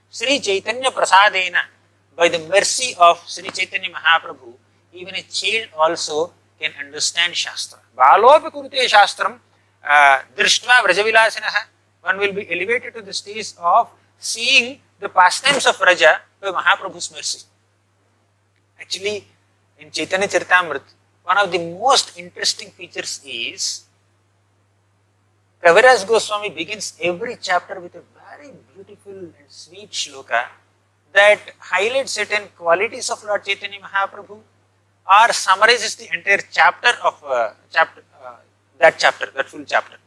Sri Caitanya prasadena, by the mercy of Sri Caitanya Mahaprabhu, even a child also can understand Shastra. Balopi kurute shastram drishtva vrajavilasinaha. One will be elevated to the stage of seeing the pastimes of Raja by Mahaprabhu's mercy. Actually, in Caitanya-caritamrita, one of the most interesting features is Kaviraj Goswami begins every chapter with a very beautiful and sweet shloka that highlights certain qualities of Lord Caitanya Mahaprabhu or summarizes the entire chapter of that full chapter.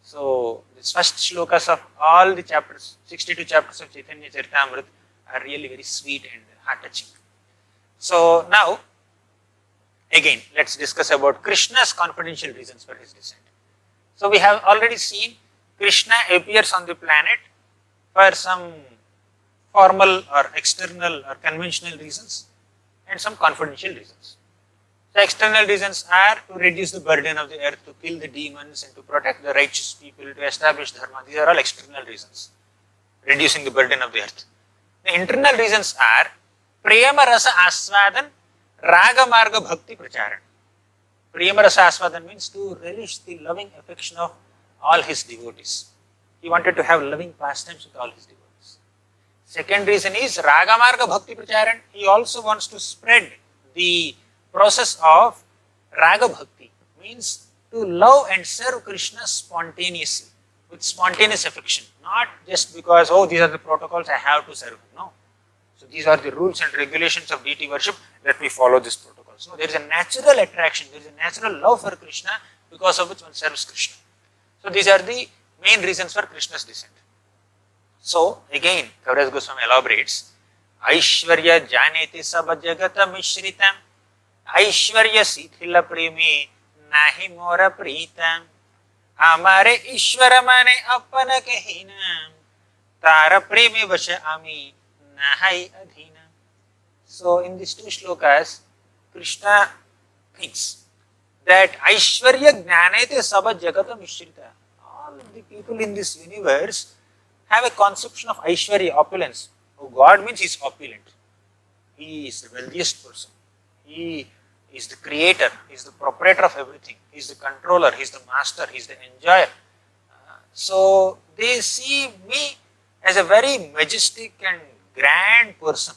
So, these first shlokas of all the chapters, 62 chapters of Caitanya-caritamrita are really very sweet and heart-touching. So now, again, let's discuss about Krishna's confidential reasons for his descent. So we have already seen Krishna appears on the planet for some formal or external or conventional reasons and some confidential reasons. The external reasons are to reduce the burden of the earth, to kill the demons and to protect the righteous people, to establish dharma. These are all external reasons, reducing the burden of the earth. The internal reasons are Prema Rasa Aswadan, Raga Marga Bhakti Pracharan. Prema Rasa Aswadan means to relish the loving affection of all his devotees. He wanted to have loving pastimes with all his devotees. Second reason is Raga Marga Bhakti Pracharan. He also wants to spread the process of Raga Bhakti, means to love and serve Krishna spontaneously, with spontaneous affection, not just because, oh, these are the protocols, I have to serve him. No. So these are the rules and regulations of deity worship, let me follow this protocol. So there is a natural attraction, there is a natural love for Krishna, because of which one serves Krishna. So these are the main reasons for Krishna's descent. So again, Kaviraj Goswami elaborates, Aishwarya janeti sab jagata mishritam, Aishwarya sithila premi nahi mora pritam, Amare Ishwara mane appana kahina, Tara premi vasha ami nahai adhina. So in these two shlokas, Krishna thinks that Aishwarya jnanete saba jagata mishrita. All the people in this universe have a conception of Aishwarya, opulence. Oh, God means he is opulent. He is the wealthiest person. He is the creator, he is the proprietor of everything, he is the controller, he is the master, he is the enjoyer. So they see me as a very majestic and grand person.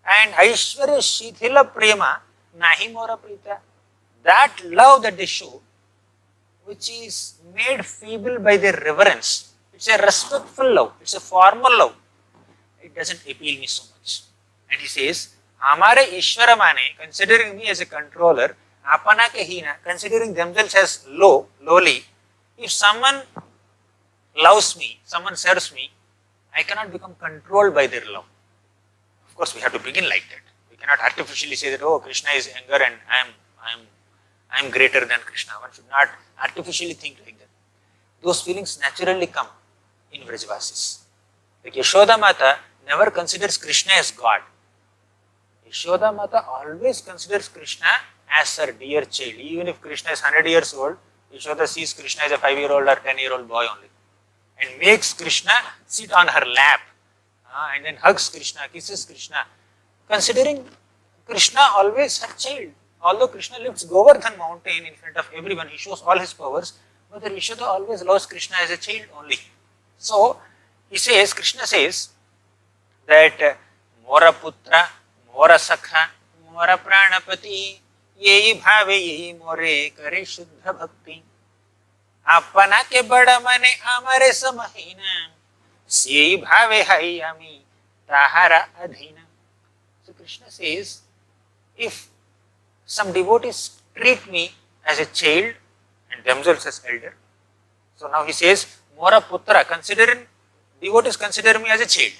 And Aishwarya Shithila Prema Nahi Mora Prita, that love that they show, which is made feeble by their reverence, it's a respectful love, it's a formal love, it doesn't appeal me so much. And he says, Amare Ishwara Mane, considering me as a controller, Apana Kahina, considering themselves as lowly, if someone loves me, someone serves me, I cannot become controlled by their love. Of course, we have to begin like that. We cannot artificially say that, oh, Krishna is younger and I am greater than Krishna. One should not artificially think like that. Those feelings naturally come in Vrajavasis. Like Yashoda Mata never considers Krishna as God. Yashoda Mata always considers Krishna as her dear child. Even if Krishna is 100 years old, Yashoda sees Krishna as a 5-year-old or 10-year-old boy only. And makes Krishna sit on her lap. And then hugs Krishna, kisses Krishna. Considering Krishna always her child. Although Krishna lifts Govardhan mountain in front of everyone, he shows all his powers, Mother Yashoda always loves Krishna as a child only. So, he says, Krishna says that Mora Putra, Mora Sakha, Mora Pranapati, Yehi Bhave Yehi More Kare Shuddha Bhakti, Appana ke bada mane amare samahina, Yehi Bhave Hayami Tahara Adhina. So, Krishna says, if some devotees treat me as a child and themselves as elder, so now he says, Mora Putra, devotees consider me as a child.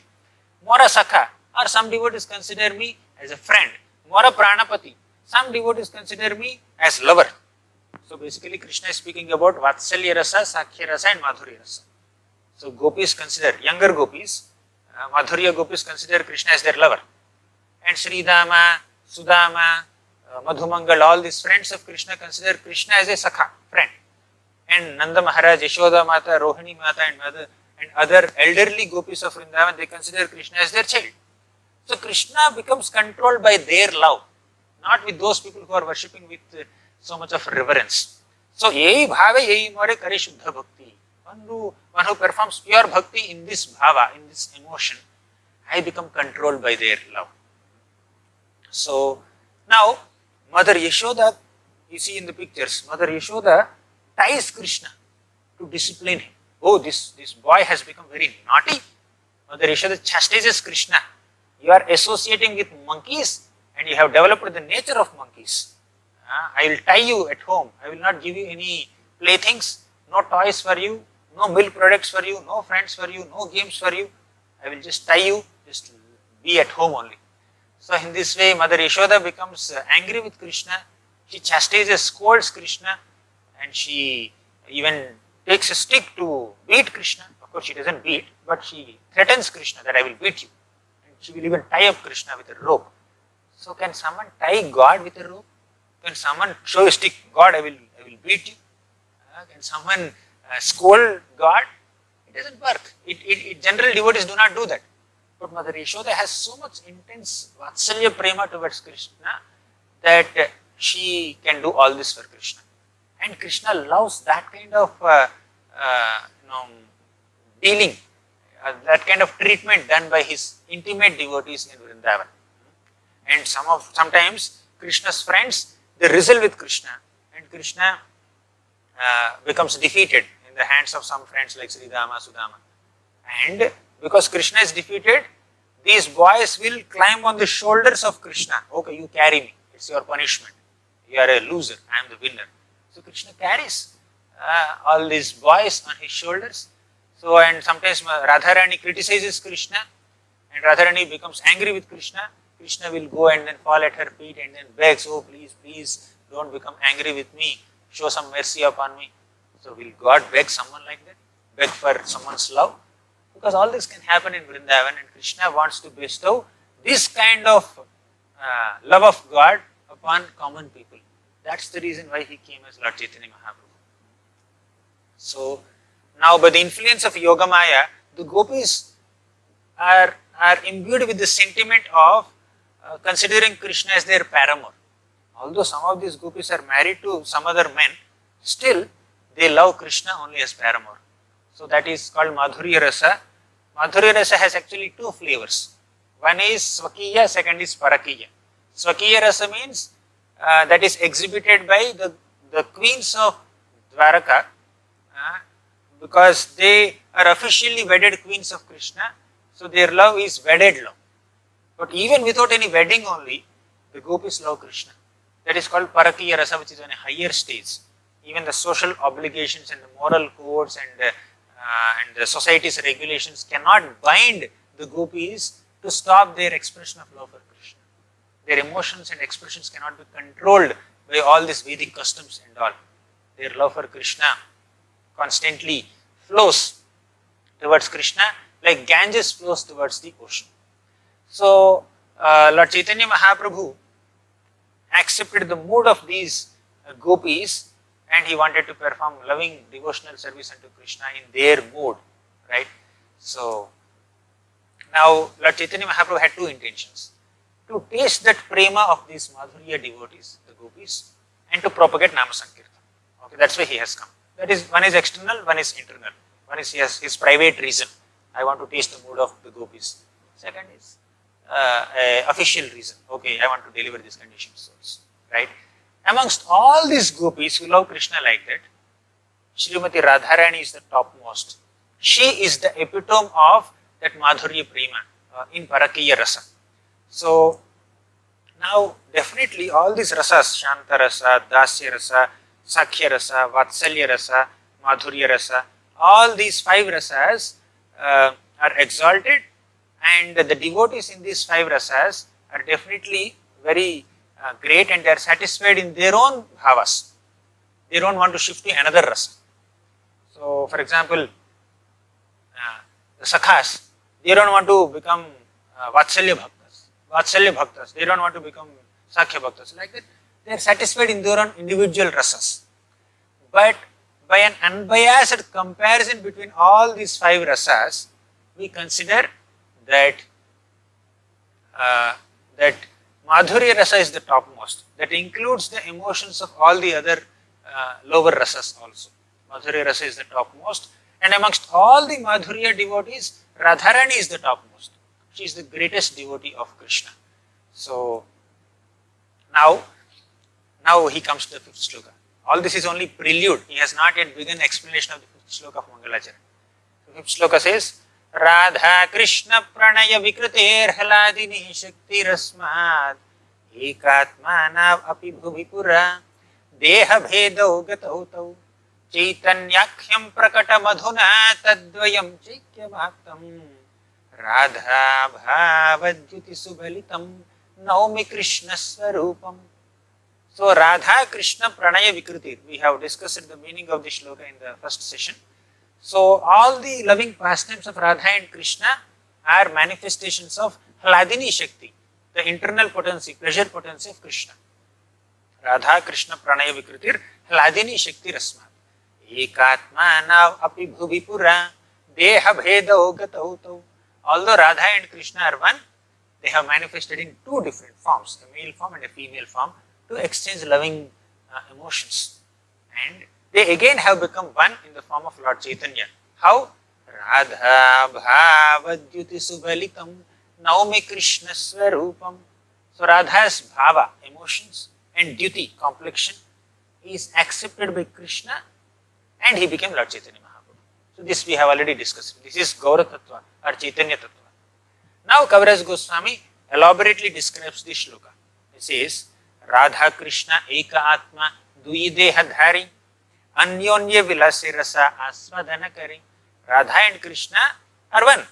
Mora Sakha, or some devotees consider me as a friend. Mora Pranapati, some devotees consider me as lover. So basically Krishna is speaking about Vatsalya Rasa, Sakhya Rasa and Madhurya Rasa. So gopis consider, younger gopis, Madhurya gopis consider Krishna as their lover. And Sri Dama, Sudama, Madhumangal, all these friends of Krishna consider Krishna as a Sakha, friend. And Nanda Maharaj, Yashoda Mata, Rohini Mata and other elderly gopis of Vrindavan, they consider Krishna as their child. So Krishna becomes controlled by their love, not with those people who are worshipping with so much of reverence. So, Yehi Bhava Yehi More Kare Shuddha Bhakti. One who performs pure bhakti in this bhava, in this emotion, I become controlled by their love. So, now, Mother Yashoda, you see in the pictures, Mother Yashoda ties Krishna to discipline him. Oh, this boy has become very naughty. Mother Yashoda chastises Krishna. You are associating with monkeys and you have developed the nature of monkeys. I will tie you at home. I will not give you any playthings, no toys for you, no milk products for you, no friends for you, no games for you. I will just tie you, just be at home only. So in this way, Mother Yashoda becomes angry with Krishna. She chastises, scolds Krishna, and she even takes a stick to beat Krishna. Of course, she doesn't beat, but she threatens Krishna that I will beat you. And she will even tie up Krishna with a rope. So can someone tie God with a rope? Can someone show a stick, God, I will beat you? Can someone scold God? It doesn't work. General devotees do not do that. But Mother Yashoda has so much intense vatsalya prema towards Krishna that she can do all this for Krishna. And Krishna loves that kind of dealing, that kind of treatment done by his intimate devotees in Vrindavan. And sometimes Krishna's friends, they wrestle with Krishna, and Krishna becomes defeated in the hands of some friends like Sri Dama, Sudama. And because Krishna is defeated, these boys will climb on the shoulders of Krishna. Okay, you carry me. It's your punishment. You are a loser. I am the winner. So Krishna carries all these boys on his shoulders. So, and sometimes Radharani criticizes Krishna, and Radharani becomes angry with Krishna. Krishna will go and then fall at her feet and then begs, oh please, please don't become angry with me. Show some mercy upon me. So will God beg someone like that? Beg for someone's love? Because all this can happen in Vrindavan, and Krishna wants to bestow this kind of love of God upon common people. That's the reason why he came as Lord Caitanya Mahaprabhu. So now by the influence of Yogamaya, the gopis are imbued with the sentiment of considering Krishna as their paramour. Although some of these gopis are married to some other men, still they love Krishna only as paramour. So that is called Madhurya Rasa. Madhurya Rasa has actually two flavors. One is Swakiya, second is Parakiya. Swakiya Rasa means that is exhibited by the queens of Dwaraka, because they are officially wedded queens of Krishna, so their love is wedded love. But even without any wedding only, the gopis love Krishna. That is called Parakiya Rasa, which is on a higher stage. Even the social obligations and the moral codes and the society's regulations cannot bind the gopis to stop their expression of love for Krishna. Their emotions and expressions cannot be controlled by all these Vedic customs and all. Their love for Krishna constantly flows towards Krishna like Ganges flows towards the ocean. So, Lord Caitanya Mahaprabhu accepted the mood of these gopis, and he wanted to perform loving devotional service unto Krishna in their mood, right? So, now Lord Caitanya Mahaprabhu had two intentions: to taste that prema of these Madhurya devotees, the gopis, and to propagate Nama Sankirtan. Okay, that's why he has come. That is, one is external, one is internal. One is he has his private reason. I want to taste the mood of the gopis. Second is official reason. Okay, I want to deliver these conditioned souls, right? Amongst all these gopis who love Krishna like that, Srimati Radharani is the topmost. She is the epitome of that Madhurya Prema in Parakiya Rasa. So now definitely all these rasas, Shanta Rasa, Dasya Rasa, Sakhya Rasa, Vatsalya Rasa, Madhurya Rasa, all these five rasas are exalted, and the devotees in these five rasas are definitely very great, and they are satisfied in their own bhavas. They don't want to shift to another rasa. So, for example, the sakhas, they don't want to become Vatsalya Bhaktas. They don't want to become Sakhya Bhaktas. Like that, they are satisfied in their own individual rasas. But by an unbiased comparison between all these five rasas, we consider that Madhurya Rasa is the topmost. That includes the emotions of all the other lower rasas also. Madhurya Rasa is the topmost. And amongst all the Madhurya devotees, Radharani is the topmost. She is the greatest devotee of Krishna. So, now he comes to the fifth sloka. All this is only prelude. He has not yet begun explanation of the fifth sloka of Mangalacharan. The fifth sloka says, Radha Krishna Pranaya Vikruter Haladini Shakti Rasmad Ekatmanav Api Bhuvipura Deha Bhedau Gatau Tau Chaitanyakyam Prakata Madhuna Tadvayam Chaikya Bhaktam Radha Bhavadyuti Subhalitam Naumi Krishna Swarupam. So Radha Krishna Pranaya Vikritir. We have discussed the meaning of this shloka in the first session. So all the loving pastimes of Radha and Krishna are manifestations of Hladini Shakti, the internal potency, pleasure potency of Krishna. Radha Krishna Pranaya Vikritir Hladini Shakti Rasmat. Ekatma nav api bhuvi pura deha bhedao gatau. Although Radha and Krishna are one, they have manifested in two different forms, a male form and a female form, to exchange loving emotions. And they again have become one in the form of Lord Caitanya. How? Radha bhavadyuti subalikam naumi Krishna swarupam. So Radha's bhava, emotions, and duty, complexion, is accepted by Krishna and he became Lord Caitanya Mahaprabhu. So this we have already discussed. This is Gaura Tattva or Caitanya Tattva. Now Kaviraj Goswami elaborately describes this shloka. He says, Radha Krishna Eka Atma Dui Dehadhari Anyonya Vilase Rasa Aswadana Kari. Radha and Krishna are one.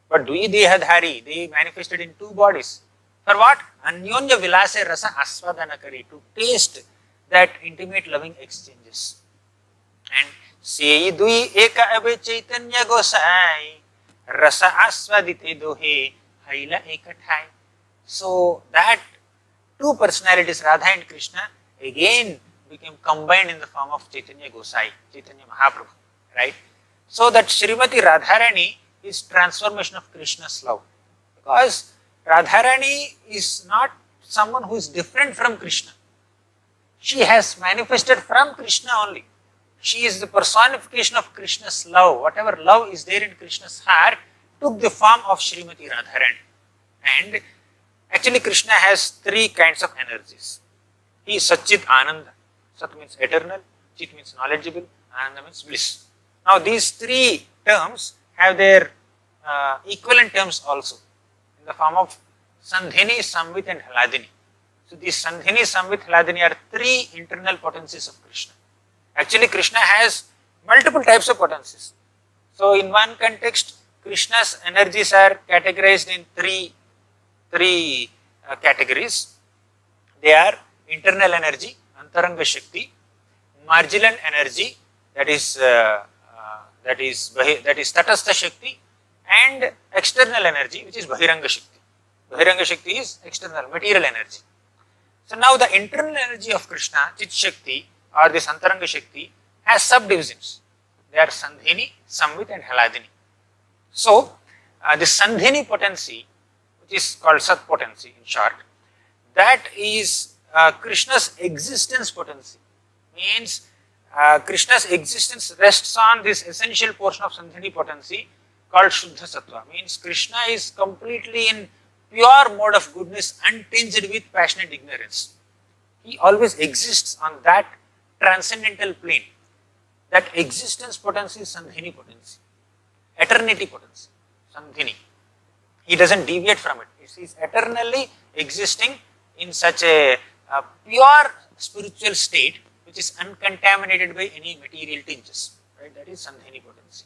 But Dui Dehadhari, they manifested in two bodies. For what? Anyonya Vilase Rasa Aswadana Kari, to taste that intimate loving exchanges. And Sei Dui Eka Abe Caitanya Gosai Rasa Aswadite Dohe Haila Ekathai. So that two personalities, Radha and Krishna, again became combined in the form of Caitanya Gosai, Caitanya Mahaprabhu, right? So that Srimati Radharani is transformation of Krishna's love, because Radharani is not someone who is different from Krishna. She has manifested from Krishna only. She is the personification of Krishna's love. Whatever love is there in Krishna's heart took the form of Srimati Radharani. And actually Krishna has three kinds of energies. He is Satchit Ananda. Sat means eternal, Chit means knowledgeable, Ananda means bliss. Now these three terms have their equivalent terms also in the form of Sandhini, Samvit and Hladini. So these Sandhini, Samvit, Hladini are three internal potencies of Krishna. Actually Krishna has multiple types of potencies. So in one context, Krishna's energies are categorized in three categories. They are internal energy, Antaranga Shakti, marginal energy, that is Tatastha Shakti, and external energy, which is Bahiranga Shakti. Bahiranga Shakti is external, material energy. So now the internal energy of Krishna, Chit Shakti or this Antaranga Shakti, has subdivisions. They are Sandhini, Samvit and Hladini. So the Sandhini potency, which is called Sat potency in short, that is Krishna's existence potency. Means Krishna's existence rests on this essential portion of Sandhini potency called Shuddha Sattva. Means Krishna is completely in pure mode of goodness, untinged with passionate ignorance. He always exists on that transcendental plane. That existence potency is Sandhini potency. Eternity potency, Sandhini. He doesn't deviate from it. He is eternally existing in such a pure spiritual state which is uncontaminated by any material tinges. Right? That is Sandhini potency.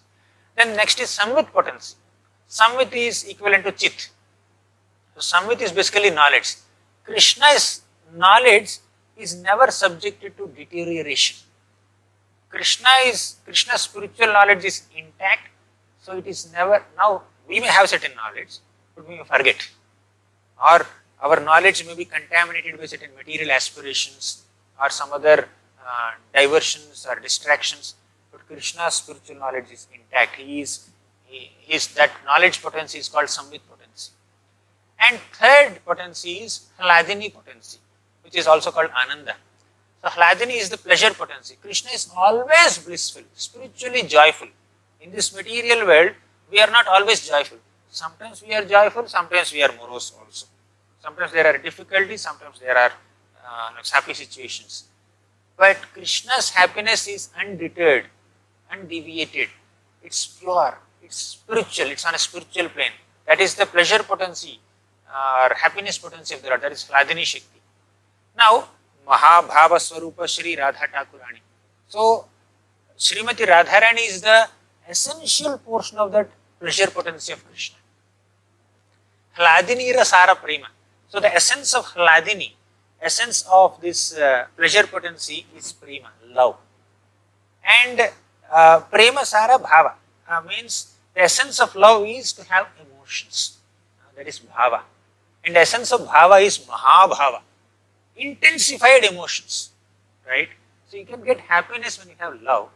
Then next is Samvit potency. Samvit is equivalent to Chit. So Samvit is basically knowledge. Krishna's knowledge is never subjected to deterioration. Krishna's spiritual knowledge is intact, so it is never, now we may have certain knowledge, but we may forget. Or our knowledge may be contaminated by certain material aspirations or some other diversions or distractions, but Krishna's spiritual knowledge is intact. That knowledge potency is called Samvit potency. And third potency is Hladini potency, which is also called Ananda. So Hladini is the pleasure potency. Krishna is always blissful, spiritually joyful. In this material world, we are not always joyful. Sometimes we are joyful, sometimes we are morose also. Sometimes there are difficulties, sometimes there are happy situations. But Krishna's happiness is undeterred, undeviated. It's pure, it's spiritual, it's on a spiritual plane. That is the pleasure potency or happiness potency of the Lord. That is Hladini Shakti. Now, Mahabhava Swarupa Sri Radha Thakurani. So, Srimati Radharani is the essential portion of that pleasure potency of Krishna. Hladini Rasara Prema. So the essence of Hladini, essence of this pleasure potency is prema, love. And prema sara bhava means the essence of love is to have emotions. That is bhava. And the essence of bhava is mahabhava, intensified emotions, right? So you can get happiness when you have love,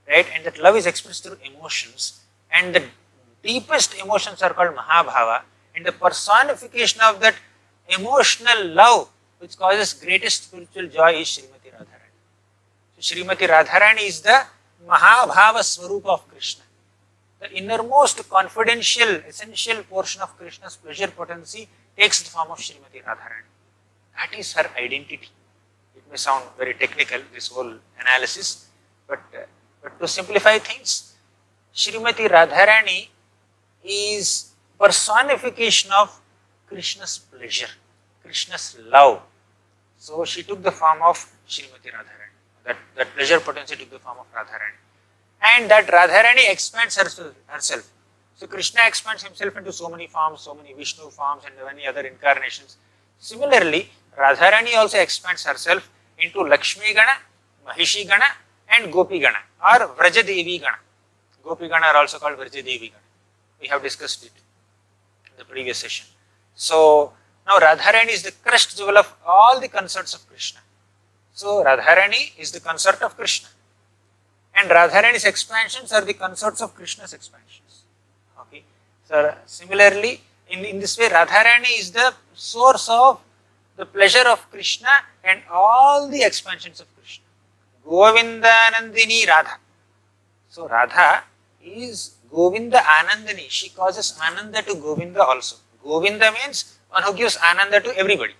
right? And that love is expressed through emotions. And the deepest emotions are called mahabhava. And the personification of that emotional love which causes greatest spiritual joy is Srimati Radharani. So Srimati Radharani is the Mahabhava Swarupa of Krishna. The innermost confidential, essential portion of Krishna's pleasure potency takes the form of Srimati Radharani. That is her identity. It may sound very technical, this whole analysis, but to simplify things, Srimati Radharani is personification of Krishna's pleasure, Krishna's love. So she took the form of Srimati Radharani. That pleasure potency took the form of Radharani. And that Radharani expands herself. So Krishna expands himself into so many forms, so many Vishnu forms and many other incarnations. Similarly, Radharani also expands herself into Lakshmi Gana, Mahishi Gana and Gopi Gana or Vrajadevi Gana. Gopi Gana are also called Vrajadevi Gana. We have discussed it in the previous session. So now Radharani is the crest jewel of all the consorts of Krishna. So Radharani is the consort of Krishna. And Radharani's expansions are the consorts of Krishna's expansions. Okay. So similarly, in this way, Radharani is the source of the pleasure of Krishna and all the expansions of Krishna. Govindanandini Radha. So Radha is Govinda Anandini. She causes Ananda to Govinda also. Govinda means one who gives Ananda to everybody.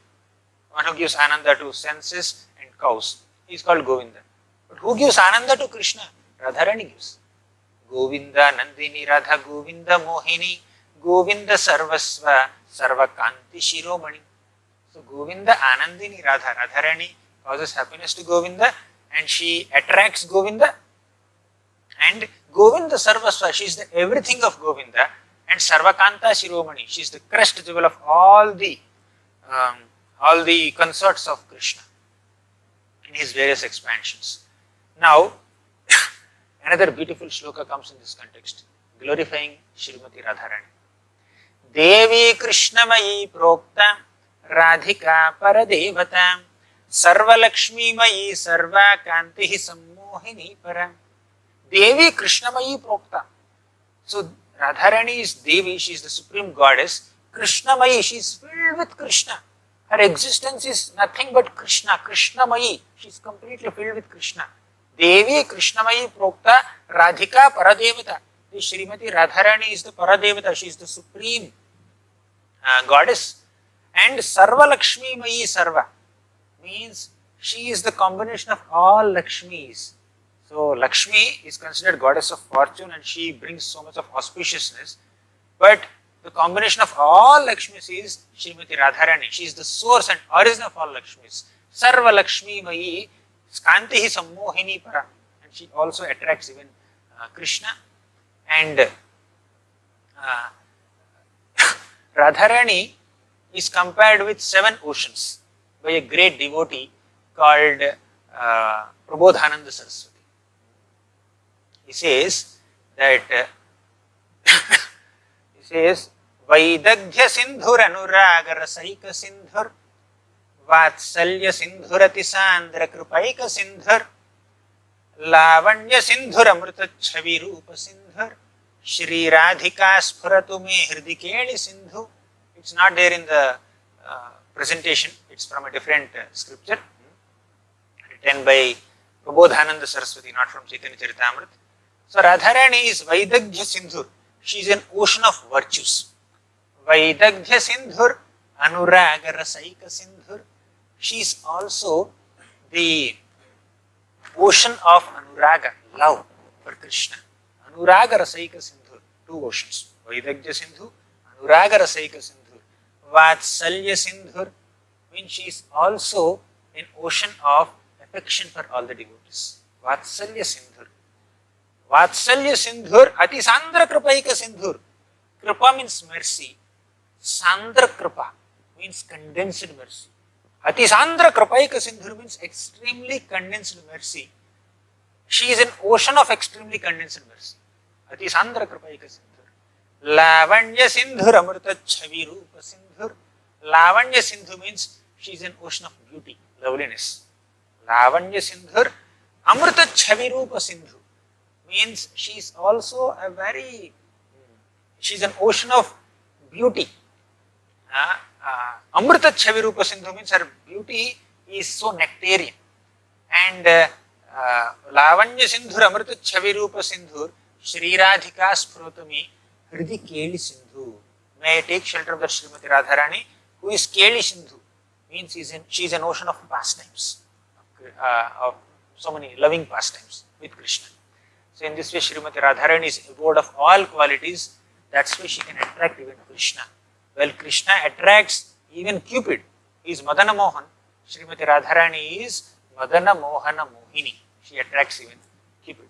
One who gives Ananda to senses and cows. He is called Govinda. But who gives Ananda to Krishna? Radharani gives. Govinda Nandini Radha Govinda Mohini Govinda Sarvasva Sarvakanti Shiromani. So Govinda Anandini Radha, Radharani causes happiness to Govinda and she attracts Govinda. And Govinda Sarvasva, she is the everything of Govinda. And Sarvakanta Shiromani, she is the crest jewel of all the consorts of Krishna in his various expansions. Now, another beautiful shloka comes in this context, glorifying Srimati Radharani. Devi Krishnamayi Prokta Radhika Paradevata Sarva Lakshmi Mayi Sarva Kantihi Sammohini Para. Devi Krishnamayi Prokta. So Radharani is Devi, she is the supreme goddess. Krishnamayi, she is filled with Krishna. Her existence is nothing but Krishna. Krishnamayi, she is completely filled with Krishna. Devi Krishnamayi Prokta Radhika Paradevata. The Srimati Radharani is the Paradevata, she is the supreme goddess. And Sarva Lakshmi Mayi Sarva means she is the combination of all Lakshmis. So Lakshmi is considered goddess of fortune and she brings so much of auspiciousness. But the combination of all Lakshmis is Srimati Radharani. She is the source and origin of all Lakshmis. Sarva Lakshmi Mayi Kantihi Sammohini Para. And she also attracts even Krishna. And Radharani is compared with 7 oceans by a great devotee called Prabodhananda Saraswati. He says that Vaidagya Sindhur Anuraga Rasaika Sindhur Vatsalya Sindhurati Sandra Krupaika Sindhur Lavanya Sindhur Amrita Chavi Rupa Sindhur Shri Radhika Spuratu Me Hridikeli Sindhu. It's not there in the presentation, it's from a different scripture written by Prabodhananda Saraswati, not from Caitanya-caritamrita. So Radharani is Vaidagya Sindhur. She is an ocean of virtues. Vaidagya Sindhur, Anuraga Rasaika Sindhur. She is also the ocean of Anuraga, love for Krishna. Anuraga Rasaika Sindhur, 2 oceans. Vaidagya Sindhu, Anuraga Rasaika Sindhur. Vatsalya Sindhur means she is also an ocean of affection for all the devotees. Vatsalya Sindhur. Vatsalya Sindhur, Ati Sandra Kripaika Sindhur. Kripa means mercy. Sandra Kripa means condensed mercy. Atisandra Krapaika Sindhu means extremely condensed mercy. She is an ocean of extremely condensed mercy. Atisandra Krapaika Sindhu. Lavanya Sindhur Amrita Chavi Rupa Sindhur. Lavanya Sindhu means she is an ocean of beauty, loveliness. Lavanya Sindhur Amrita Chavi Rupa Sindhu means she is also she is an ocean of beauty. Amrita Chavirupa Sindhu means her beauty is so nectarian. And Lavanya Sindhur Amrita Chavirupa Sindhur Shri Radhika Sprotami Hridi Keli Sindhu. May I take shelter of the Srimati Radharani, who is Keli Sindhu, means she is an ocean of pastimes, of so many loving pastimes with Krishna. So in this way Srimati Radharani is abode of all qualities. That's why she can attract even Krishna. Well, Krishna attracts even Cupid. He is Madana Mohan. Srimati Radharani is Madana Mohana Mohini. She attracts even Cupid.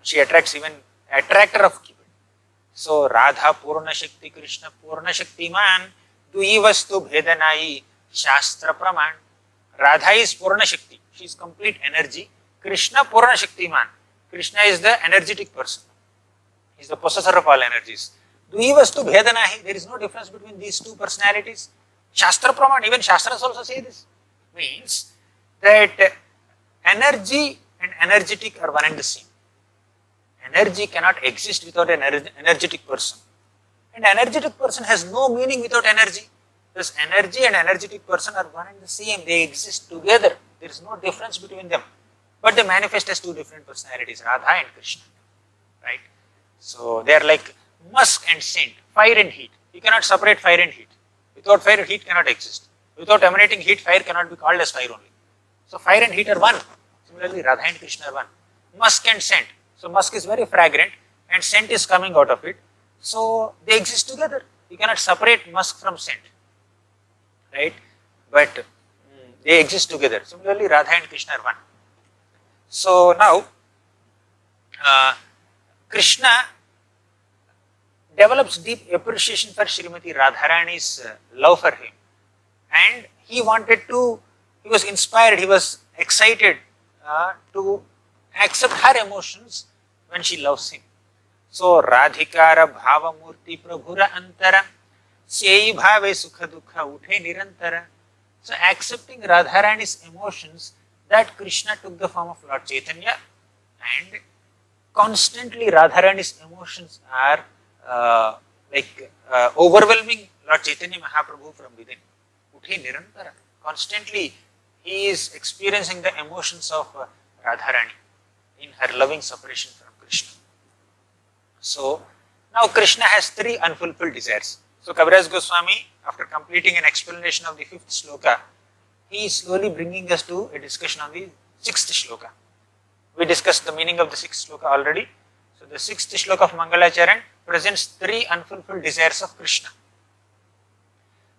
She attracts even attractor of Cupid. So Radha Purna Shakti, Krishna Purna Shakti Man, Dui Vastu Bhedanai, Shastra Praman. Radha is Purna Shakti. She is complete energy. Krishna Purna Shakti Man. Krishna is the energetic person. He is the possessor of all energies. Dvivastu Bhedanahi, there is no difference between these two personalities. Shastra Praman, even Shastras also say this. Means that energy and energetic are one and the same. Energy cannot exist without an energetic person. And energetic person has no meaning without energy. Thus energy and energetic person are one and the same. They exist together. There is no difference between them. But they manifest as two different personalities, Radha and Krishna. Right? So they are like musk and scent, fire and heat. You cannot separate fire and heat. Without fire, heat cannot exist. Without emanating heat, fire cannot be called as fire only. So fire and heat are one. Similarly, Radha and Krishna are one. Musk and scent. So musk is very fragrant and scent is coming out of it. So they exist together. You cannot separate musk from scent. Right? But they exist together. Similarly, Radha and Krishna are one. So now, Krishna develops deep appreciation for Srimati Radharani's love for him. And he was inspired, he was excited to accept her emotions when she loves him. So, Radhikara Bhava Murti Prabhura Antara Sei Bhave Sukha Dukha Uthe Nirantara. So, accepting Radharani's emotions, that Krishna took the form of Lord Caitanya, and constantly Radharani's emotions are overwhelming Lord Caitanya Mahaprabhu from within. Uthe Nirantara. Constantly he is experiencing the emotions of Radharani in her loving separation from Krishna. So now Krishna has three unfulfilled desires. So Kaviraj Goswami, after completing an explanation of the 5th shloka, he is slowly bringing us to a discussion on the 6th shloka. We discussed the meaning of the 6th shloka already. So the 6th shloka of Mangalacharan presents three unfulfilled desires of Krishna.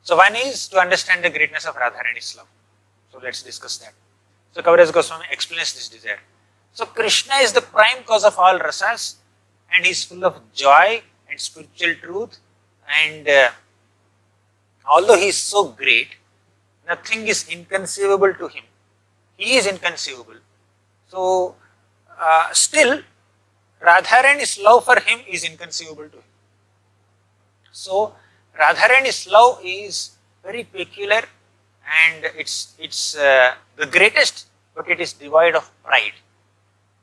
So one is to understand the greatness of Radharani's love. So let's discuss that. So Kaviraj Goswami explains this desire. So Krishna is the prime cause of all rasas, and he is full of joy and spiritual truth, and although he is so great, nothing is inconceivable to him. He is inconceivable. So still Radharani's love for him is inconceivable to him. So Radharani's love is very peculiar, and it's the greatest, but it is devoid of pride.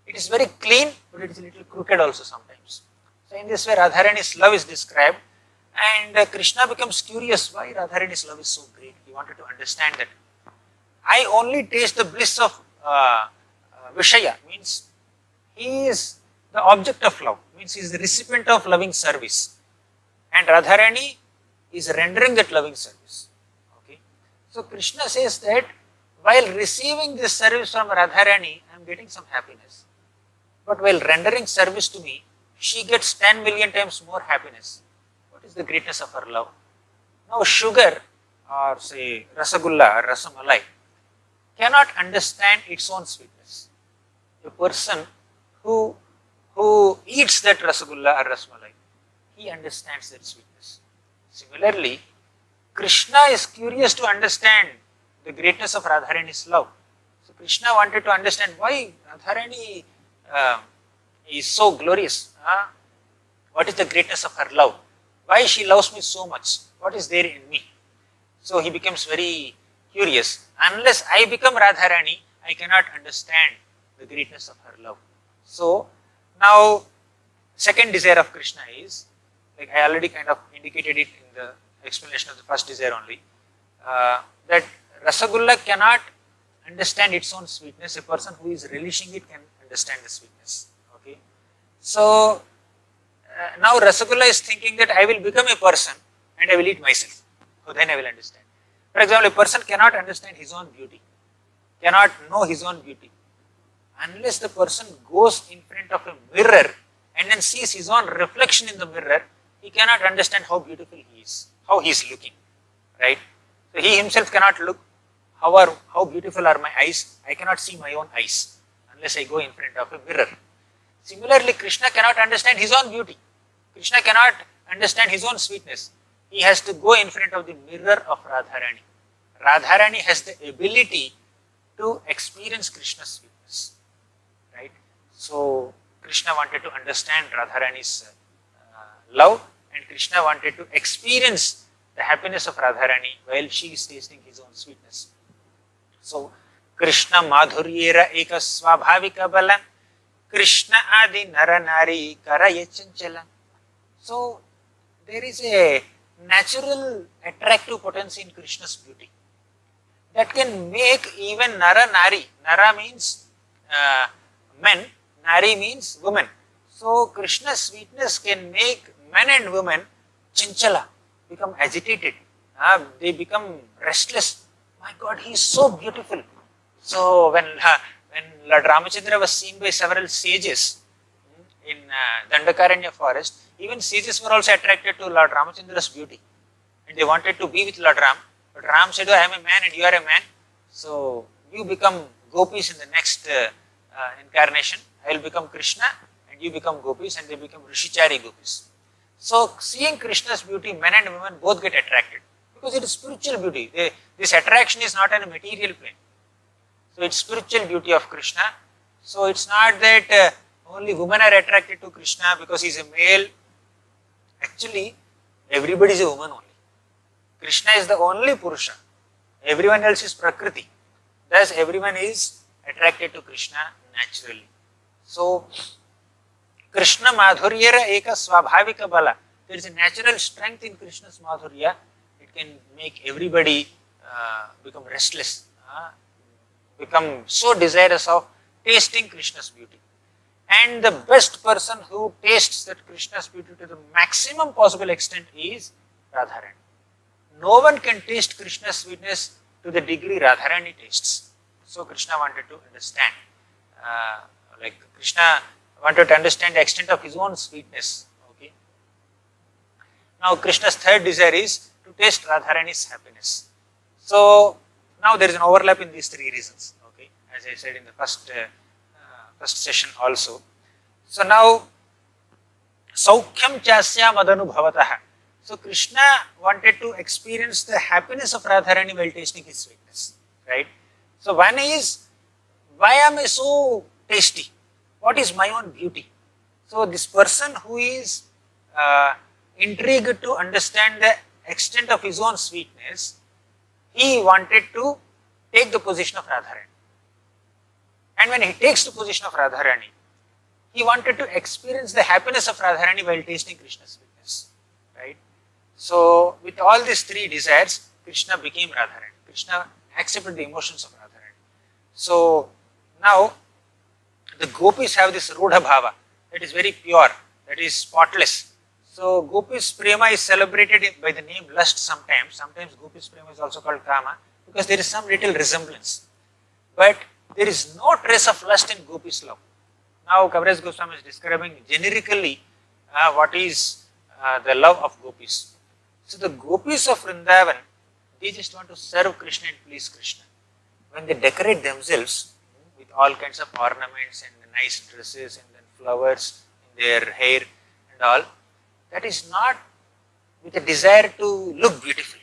It is very clean, but it is a little crooked also sometimes. So in this way Radharani's love is described, and Krishna becomes curious why Radharani's love is so great. He wanted to understand that. I only taste the bliss of Vishaya, means he is the object of love, means he is the recipient of loving service, and Radharani is rendering that loving service. Okay. So Krishna says that while receiving this service from Radharani, I am getting some happiness. But while rendering service to me, she gets 10 million times more happiness. What is the greatness of her love? Now sugar, or say rasagulla or rasamalai, cannot understand its own sweetness. A person who eats that rasagulla or rasamalai, he understands that sweetness. Similarly, Krishna is curious to understand the greatness of Radharani's love. So Krishna wanted to understand why Radharani is so glorious. What is the greatness of her love? Why she loves me so much? What is there in me? So he becomes very curious. Unless I become Radharani, I cannot understand the greatness of her love. So now second desire of Krishna is, like I already kind of indicated it in the explanation of the first desire only, that Rasagulla cannot understand its own sweetness. A person who is relishing it can understand the sweetness. Okay. So now Rasagulla is thinking that I will become a person and I will eat myself. So then I will understand. For example, a person cannot understand his own beauty, cannot know his own beauty, unless the person goes in front of a mirror and then sees his own reflection in the mirror. He cannot understand how beautiful he is, how he is looking, right? So he himself cannot look, how beautiful are my eyes. I cannot see my own eyes unless I go in front of a mirror. Similarly, Krishna cannot understand his own beauty. Krishna cannot understand his own sweetness. He has to go in front of the mirror of Radharani. Radharani has the ability to experience Krishna's sweetness, right? So Krishna wanted to understand Radharani's love, and Krishna wanted to experience the happiness of Radharani while she is tasting his own sweetness. So Krishna madhuryera eka swabhavika balam, Krishna adi nara nari karaya chanchalam. So there is a natural attractive potency in Krishna's beauty that can make even nara nari. Nara means men, nari means women. So Krishna's sweetness can make men and women chinchala, become agitated. They become restless. My God, he is so beautiful. So when Lord Ramachandra was seen by several sages in Dandakaranya forest, even sages were also attracted to Lord Ramachandra's beauty, and they wanted to be with Lord Ram. But Ram said, "Oh, I am a man and you are a man, so you become gopis in the next incarnation. I will become Krishna and you become gopis," and they become Rishichari gopis. So seeing Krishna's beauty, men and women both get attracted because it is spiritual beauty. This attraction is not on a material plane. So it's spiritual beauty of Krishna. So it's not that only women are attracted to Krishna because he is a male. Actually, everybody is a woman only. Krishna is the only Purusha. Everyone else is Prakriti. Thus, everyone is attracted to Krishna naturally. So, Krishna madhuryera eka swabhavika bala. There is a natural strength in Krishna's madhurya. It can make everybody become restless, become so desirous of tasting Krishna's beauty. And the best person who tastes that Krishna's beauty to the maximum possible extent is Radharani. No one can taste Krishna's sweetness to the degree Radharani tastes. So Krishna wanted to understand, Krishna wanted to understand the extent of his own sweetness. Okay. Now Krishna's third desire is to taste Radharani's happiness. So now there is an overlap in these three reasons. Okay, as I said in the first session also. So now Saukhyam chasya madanubhavataha. So Krishna wanted to experience the happiness of Radharani while tasting his sweetness, right? So one is, why am I so tasty? What is my own beauty? So this person who is intrigued to understand the extent of his own sweetness, he wanted to take the position of Radharani. And when he takes the position of Radharani, he wanted to experience the happiness of Radharani while tasting Krishna's sweetness, right? So with all these three desires, Krishna became Radharani. Krishna accepted the emotions of Radharani. So now the gopis have this Rudha Bhava that is very pure, that is spotless. So gopis prema is celebrated by the name lust sometimes. Sometimes gopis prema is also called kama because there is some little resemblance. But there is no trace of lust in gopis love. Now Kaviraj Goswami is describing generically what is the love of gopis. So the gopis of Vrindavan, they just want to serve Krishna and please Krishna. When they decorate themselves with all kinds of ornaments and nice dresses and then flowers in their hair and all, that is not with a desire to look beautiful.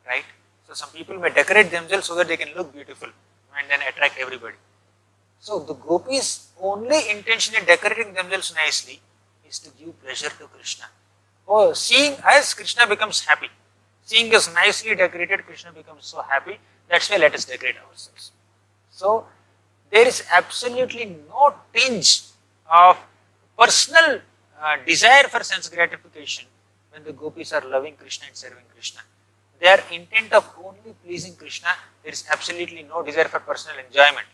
right? So some people may decorate themselves so that they can look beautiful and then attract everybody. So the gopis only intention in decorating themselves nicely is to give pleasure to Krishna. Oh, seeing us, Krishna becomes happy. Seeing us nicely decorated, Krishna becomes so happy. That's why let us decorate ourselves. So there is absolutely no tinge of personal desire for sense gratification when the gopis are loving Krishna and serving Krishna. Their intent of only pleasing Krishna, there is absolutely no desire for personal enjoyment.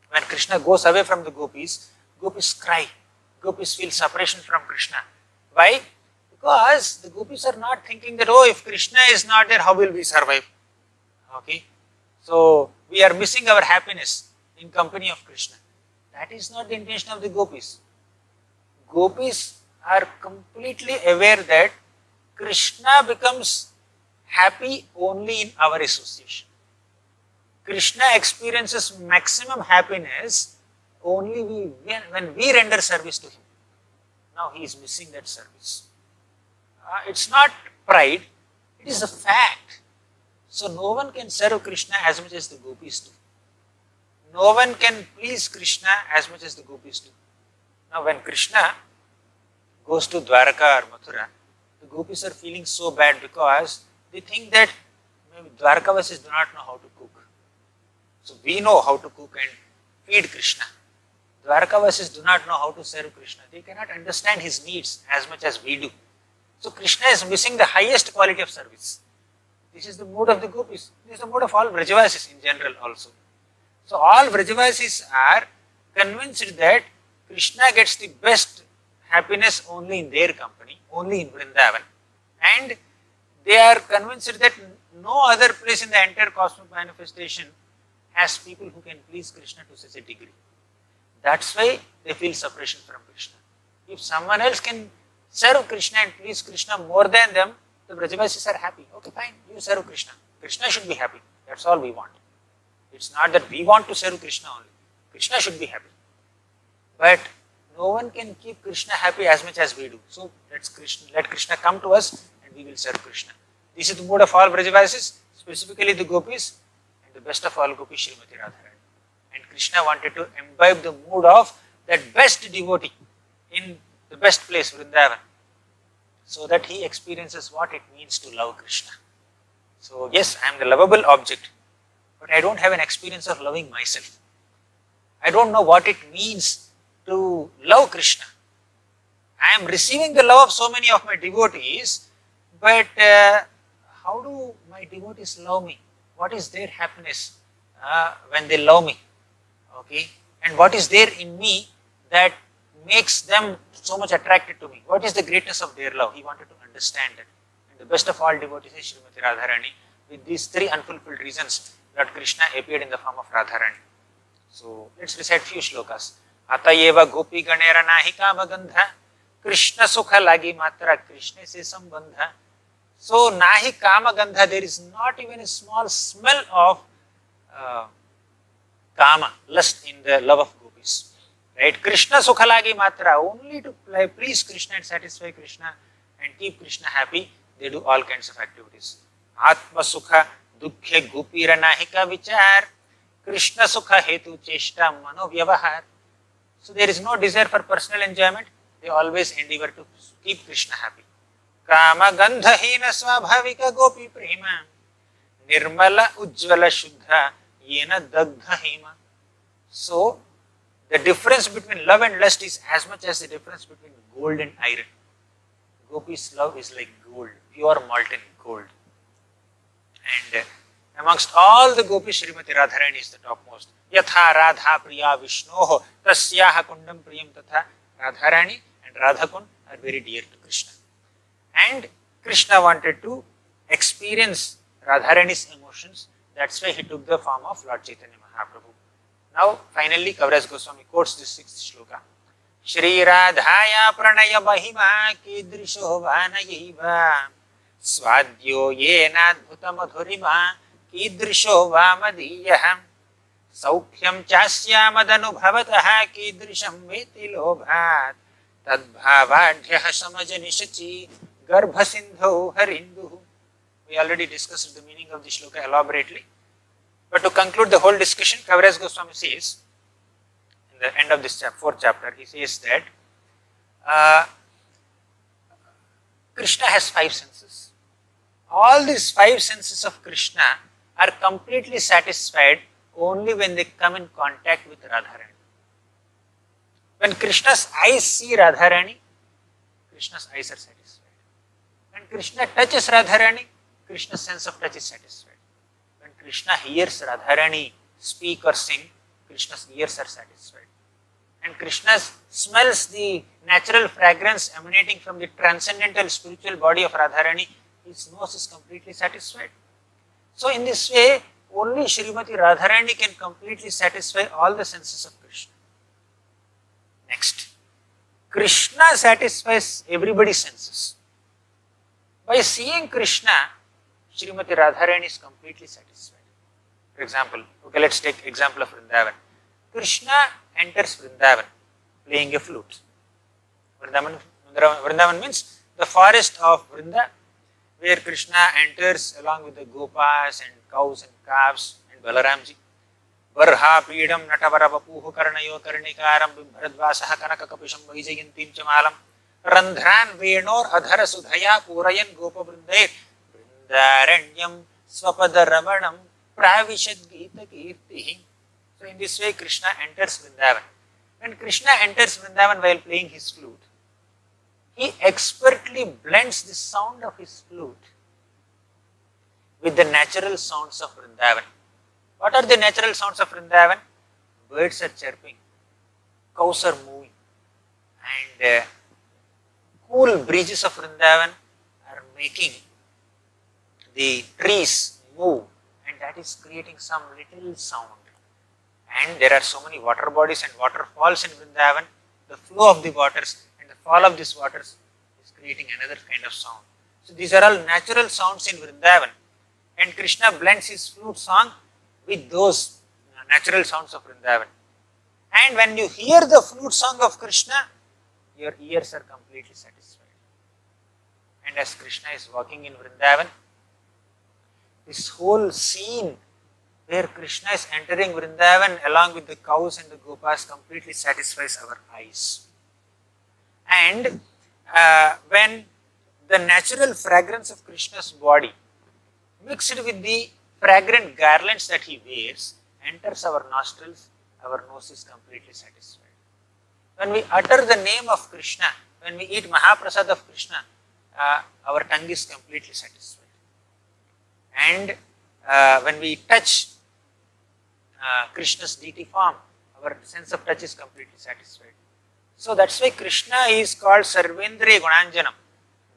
When Krishna goes away from the gopis, gopis cry. Gopis feel separation from Krishna. Why? Because the gopis are not thinking that, oh, if Krishna is not there, how will we survive? Okay. So we are missing our happiness in company of Krishna. That is not the intention of the gopis. Gopis are completely aware that Krishna becomes happy only in our association. Krishna experiences maximum happiness only when we render service to him. Now he is missing that service. It's not pride, it is a fact. So no one can serve Krishna as much as the gopis do. No one can please Krishna as much as the gopis do. Now when Krishna goes to Dwaraka or Mathura, the gopis are feeling so bad because they think that maybe Dwarkavasis do not know how to cook. So we know how to cook and feed Krishna. Dwarkavasis do not know how to serve Krishna. They cannot understand his needs as much as we do. So Krishna is missing the highest quality of service. This is the mood of the gopis. This is the mood of all Vrajavasis in general also. So all Vrajavasis are convinced that Krishna gets the best happiness only in their company, only in Vrindavan. And they are convinced that no other place in the entire cosmic manifestation has people who can please Krishna to such a degree. That's why they feel separation from Krishna. If someone else can serve Krishna and please Krishna more than them, the Vrajavasis are happy. Okay, fine, you serve Krishna. Krishna should be happy. That's all we want. It's not that we want to serve Krishna only. Krishna should be happy. But no one can keep Krishna happy as much as we do. So let Krishna come to us and we will serve Krishna. This is the mood of all Vrajavasis, specifically the gopis, and the best of all gopis, Srimati Radharani. And Krishna wanted to imbibe the mood of that best devotee in the best place, Vrindavan, so that he experiences what it means to love Krishna. So yes, I am the lovable object, but I don't have an experience of loving myself. I don't know what it means to love Krishna. I am receiving the love of so many of my devotees, but how do my devotees love me? What is their happiness when they love me? Okay, and what is there in me that makes them so much attracted to me? What is the greatness of their love? He wanted to understand that. And the best of all devotees is Srimati Radharani. With these three unfulfilled reasons, Lord Krishna appeared in the form of Radharani. So let's recite few shlokas. Atayeva gopi ganera nahi kama gandha, Krishna sukha lagi matra Krishna se sambandha. So nahi kama gandha, there is not even a small smell of kama, lust in the love of gopis. Right? Krishna sukha lagi matra, only to please Krishna and satisfy Krishna and keep Krishna happy, they do all kinds of activities. Atma sukha dukhe gopira nahika vichar, Krishna sukha hetu cheshta mano vyavahar. So there is no desire for personal enjoyment, they always endeavor to keep Krishna happy. Kama gandha hina swabhavika gopi prema, nirmala ujjvala shuddha yena dagdha hima. So the difference between love and lust is as much as the difference between gold and iron. Gopi's love is like gold, pure molten gold. And amongst all the gopis, Srimati Radharani is the topmost. Yatha Radha Priya Vishnoho Tasyaha Kundam Priyam Tatha. Radharani and Radhakund are very dear to Krishna. And Krishna wanted to experience Radharani's emotions. That's why he took the form of Lord Caitanya Mahaprabhu. Now, finally, Kaviraj Goswami quotes this 6th shloka. Shri Radhaya Pranaya Mahima Kidrisho Vanayaiva Swadyo Yenadbhuta Madhurima Kidrisho Vamadiyaham Saukhyam Chasya Madanubhavataha Kidrisham Veti Lobhat Tadbhavadhyaha Samajanishachi Garbhasindho Harinduhu. We already discussed the meaning of the shloka elaborately. But to conclude the whole discussion, Kaviraj Goswami says, in the end of this fourth chapter, he says that Krishna has 5 senses. All these 5 senses of Krishna are completely satisfied only when they come in contact with Radharani. When Krishna's eyes see Radharani, Krishna's eyes are satisfied. When Krishna touches Radharani, Krishna's sense of touch is satisfied. When Krishna hears Radharani speak or sing, Krishna's ears are satisfied. And Krishna smells the natural fragrance emanating from the transcendental spiritual body of Radharani, his nose is completely satisfied. So in this way, only Srimati Radharani can completely satisfy all the senses of Krishna. Next, Krishna satisfies everybody's senses. By seeing Krishna, Srimati Radharani is completely satisfied. For example, okay, let's take example of Vrindavan. Krishna enters Vrindavan playing a flute. Vrindavan means the forest of Vrinda, where Krishna enters along with the gopas and cows and calves and Balaramji. Varha Pidam Natavarapapuhu Karanayo Karnikaram Bharadvasaha Kanakakapisham Vaijayantim Chamalam Randhran Venor Adhara Sudhaya Purayan Gopa Vrindair Vrindaranyam Swapada Ramanam Pravishad Gita Kirtihi. So in this way Krishna enters Vrindavan. When Krishna enters Vrindavan while playing his flute, he expertly blends the sound of his flute with the natural sounds of Vrindavan. What are the natural sounds of Vrindavan? Birds are chirping, cows are moving, and cool breezes of Vrindavan are making the trees move, and that is creating some little sound. And there are so many water bodies and waterfalls in Vrindavan. The flow of the waters and the fall of these waters is creating another kind of sound. So these are all natural sounds in Vrindavan, and Krishna blends his flute song with those natural sounds of Vrindavan. And when you hear the flute song of Krishna, your ears are completely satisfied. And as Krishna is walking in Vrindavan, this whole scene where Krishna is entering Vrindavan along with the cows and the gopas completely satisfies our eyes. And when the natural fragrance of Krishna's body mixed with the fragrant garlands that he wears enters our nostrils, our nose is completely satisfied. When we utter the name of Krishna, when we eat Mahaprasad of Krishna, our tongue is completely satisfied. And when we touch Krishna's deity form, our sense of touch is completely satisfied. So that's why Krishna is called Sarvendriya Gunanjanam.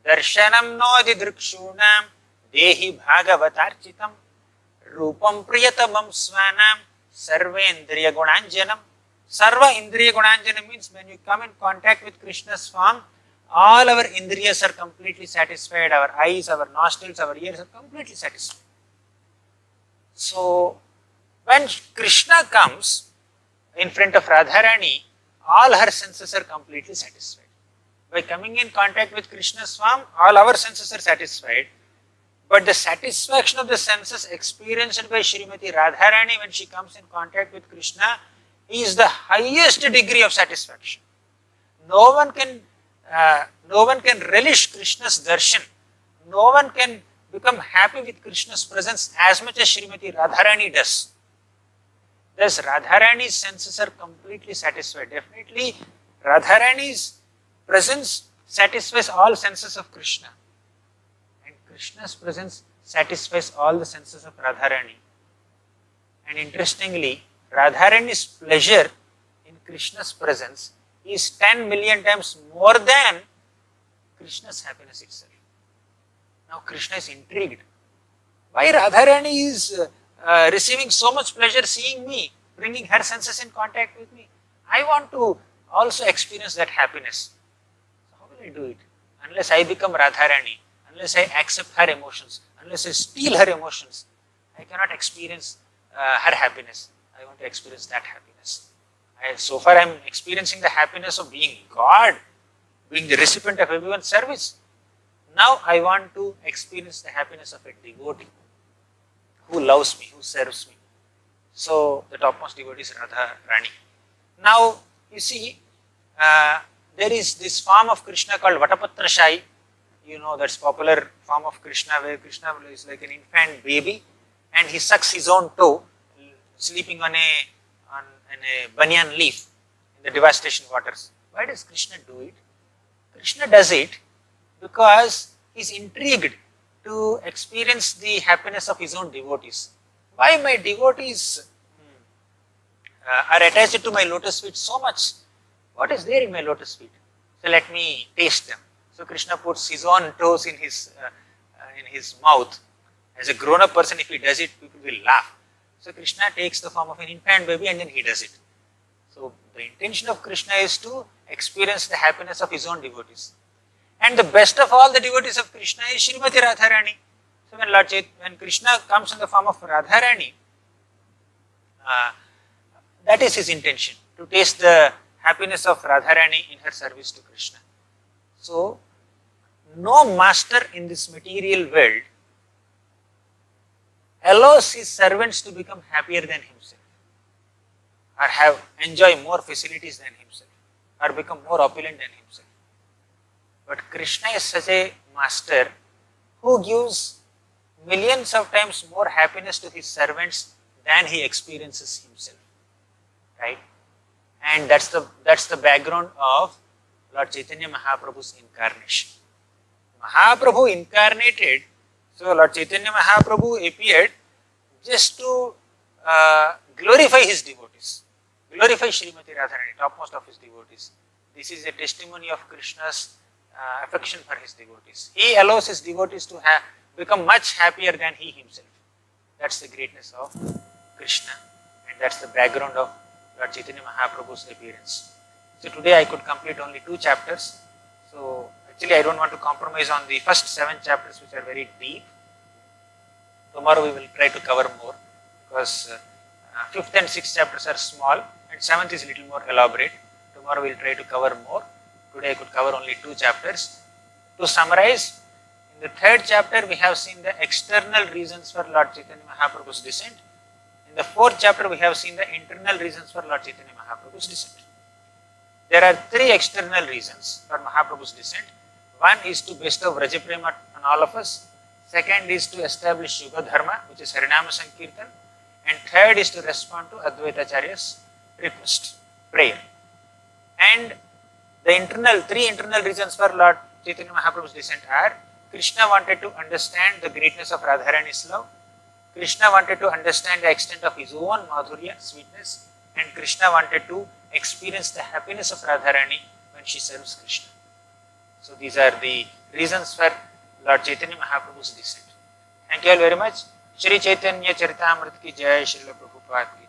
Darshanam nodi drikshunam dehi bhagavatarchitam rupam priyatamam svanam sarvendriya gunanjanam. Sarva indriya gunanjanam means when you come in contact with Krishna's form, all our indriyas are completely satisfied. Our eyes, our nostrils, our ears are completely satisfied. So when Krishna comes in front of Radharani, all her senses are completely satisfied. By coming in contact with Krishna's form, all our senses are satisfied. But the satisfaction of the senses experienced by Srimati Radharani when she comes in contact with Krishna is the highest degree of satisfaction. No one can relish Krishna's darshan. No one can become happy with Krishna's presence as much as Srimati Radharani does. Thus, Radharani's senses are completely satisfied. Definitely, Radharani's presence satisfies all senses of Krishna. And Krishna's presence satisfies all the senses of Radharani. And interestingly, Radharani's pleasure in Krishna's presence is 10 million times more than Krishna's happiness itself. Now Krishna is intrigued. Why Radharani is receiving so much pleasure seeing me, bringing her senses in contact with me? I want to also experience that happiness. So how will I do it? Unless I become Radharani, unless I accept her emotions, unless I steal her emotions, I cannot experience her happiness. I want to experience that happiness. So far I am experiencing the happiness of being God, being the recipient of everyone's service. Now I want to experience the happiness of a devotee who loves me, who serves me. So the topmost devotee is Radha Rani. Now you see, there is this form of Krishna called Vatapatrashai. You know, that's popular form of Krishna where Krishna is like an infant baby and he sucks his own toe, sleeping on a banyan leaf in the devastation waters. Why does Krishna do it? Krishna does it because he is intrigued to experience the happiness of his own devotees. Why my devotees are attached to my lotus feet so much? What is there in my lotus feet? So let me taste them. So Krishna puts his own toes in his mouth. As a grown-up person, if he does it, people will laugh. So Krishna takes the form of an infant baby and then he does it. So the intention of Krishna is to experience the happiness of his own devotees. And the best of all the devotees of Krishna is Srimati Radharani. So when Krishna comes in the form of Radharani, that is his intention, to taste the happiness of Radharani in her service to Krishna. So, no master in this material world allows his servants to become happier than himself, or enjoy more facilities than himself, or become more opulent than himself. But Krishna is such a master who gives millions of times more happiness to his servants than he experiences himself, right? And that's the background of Lord Caitanya Mahaprabhu's incarnation. Mahaprabhu incarnated, so Lord Caitanya Mahaprabhu appeared just to glorify his devotees, glorify Srimati Radharani, topmost of his devotees. This is a testimony of Krishna's affection for his devotees. He allows his devotees to become much happier than he himself. That's the greatness of Krishna, and that's the background of Lord Caitanya Mahaprabhu's appearance. So today I could complete only 2 chapters. So actually I don't want to compromise on the first 7 chapters, which are very deep. Tomorrow we will try to cover more, because 5th and 6th chapters are small and 7th is a little more elaborate. Tomorrow we will try to cover more. Today I could cover only 2 chapters. To summarize, in the 3rd chapter we have seen the external reasons for Lord Caitanya Mahaprabhu's descent. In the 4th chapter we have seen the internal reasons for Lord Caitanya Mahaprabhu's descent. There are 3 external reasons for Mahaprabhu's descent. One is to bestow Vrajaprema on all of us. Second is to establish Yuga Dharma, which is Harinama Sankirtan. And third is to respond to Advaitacharya's request, prayer. And the 3 internal reasons for Lord Caitanya Mahaprabhu's descent are: Krishna wanted to understand the greatness of Radharani's love. Krishna wanted to understand the extent of his own madhurya, sweetness. And Krishna wanted to experience the happiness of Radharani when she serves Krishna. So these are the reasons for Lord Caitanya Mahaprabhu's descent. Thank you all very much. Sri Caitanya-caritamrita ki jai, Srila Prabhupada ki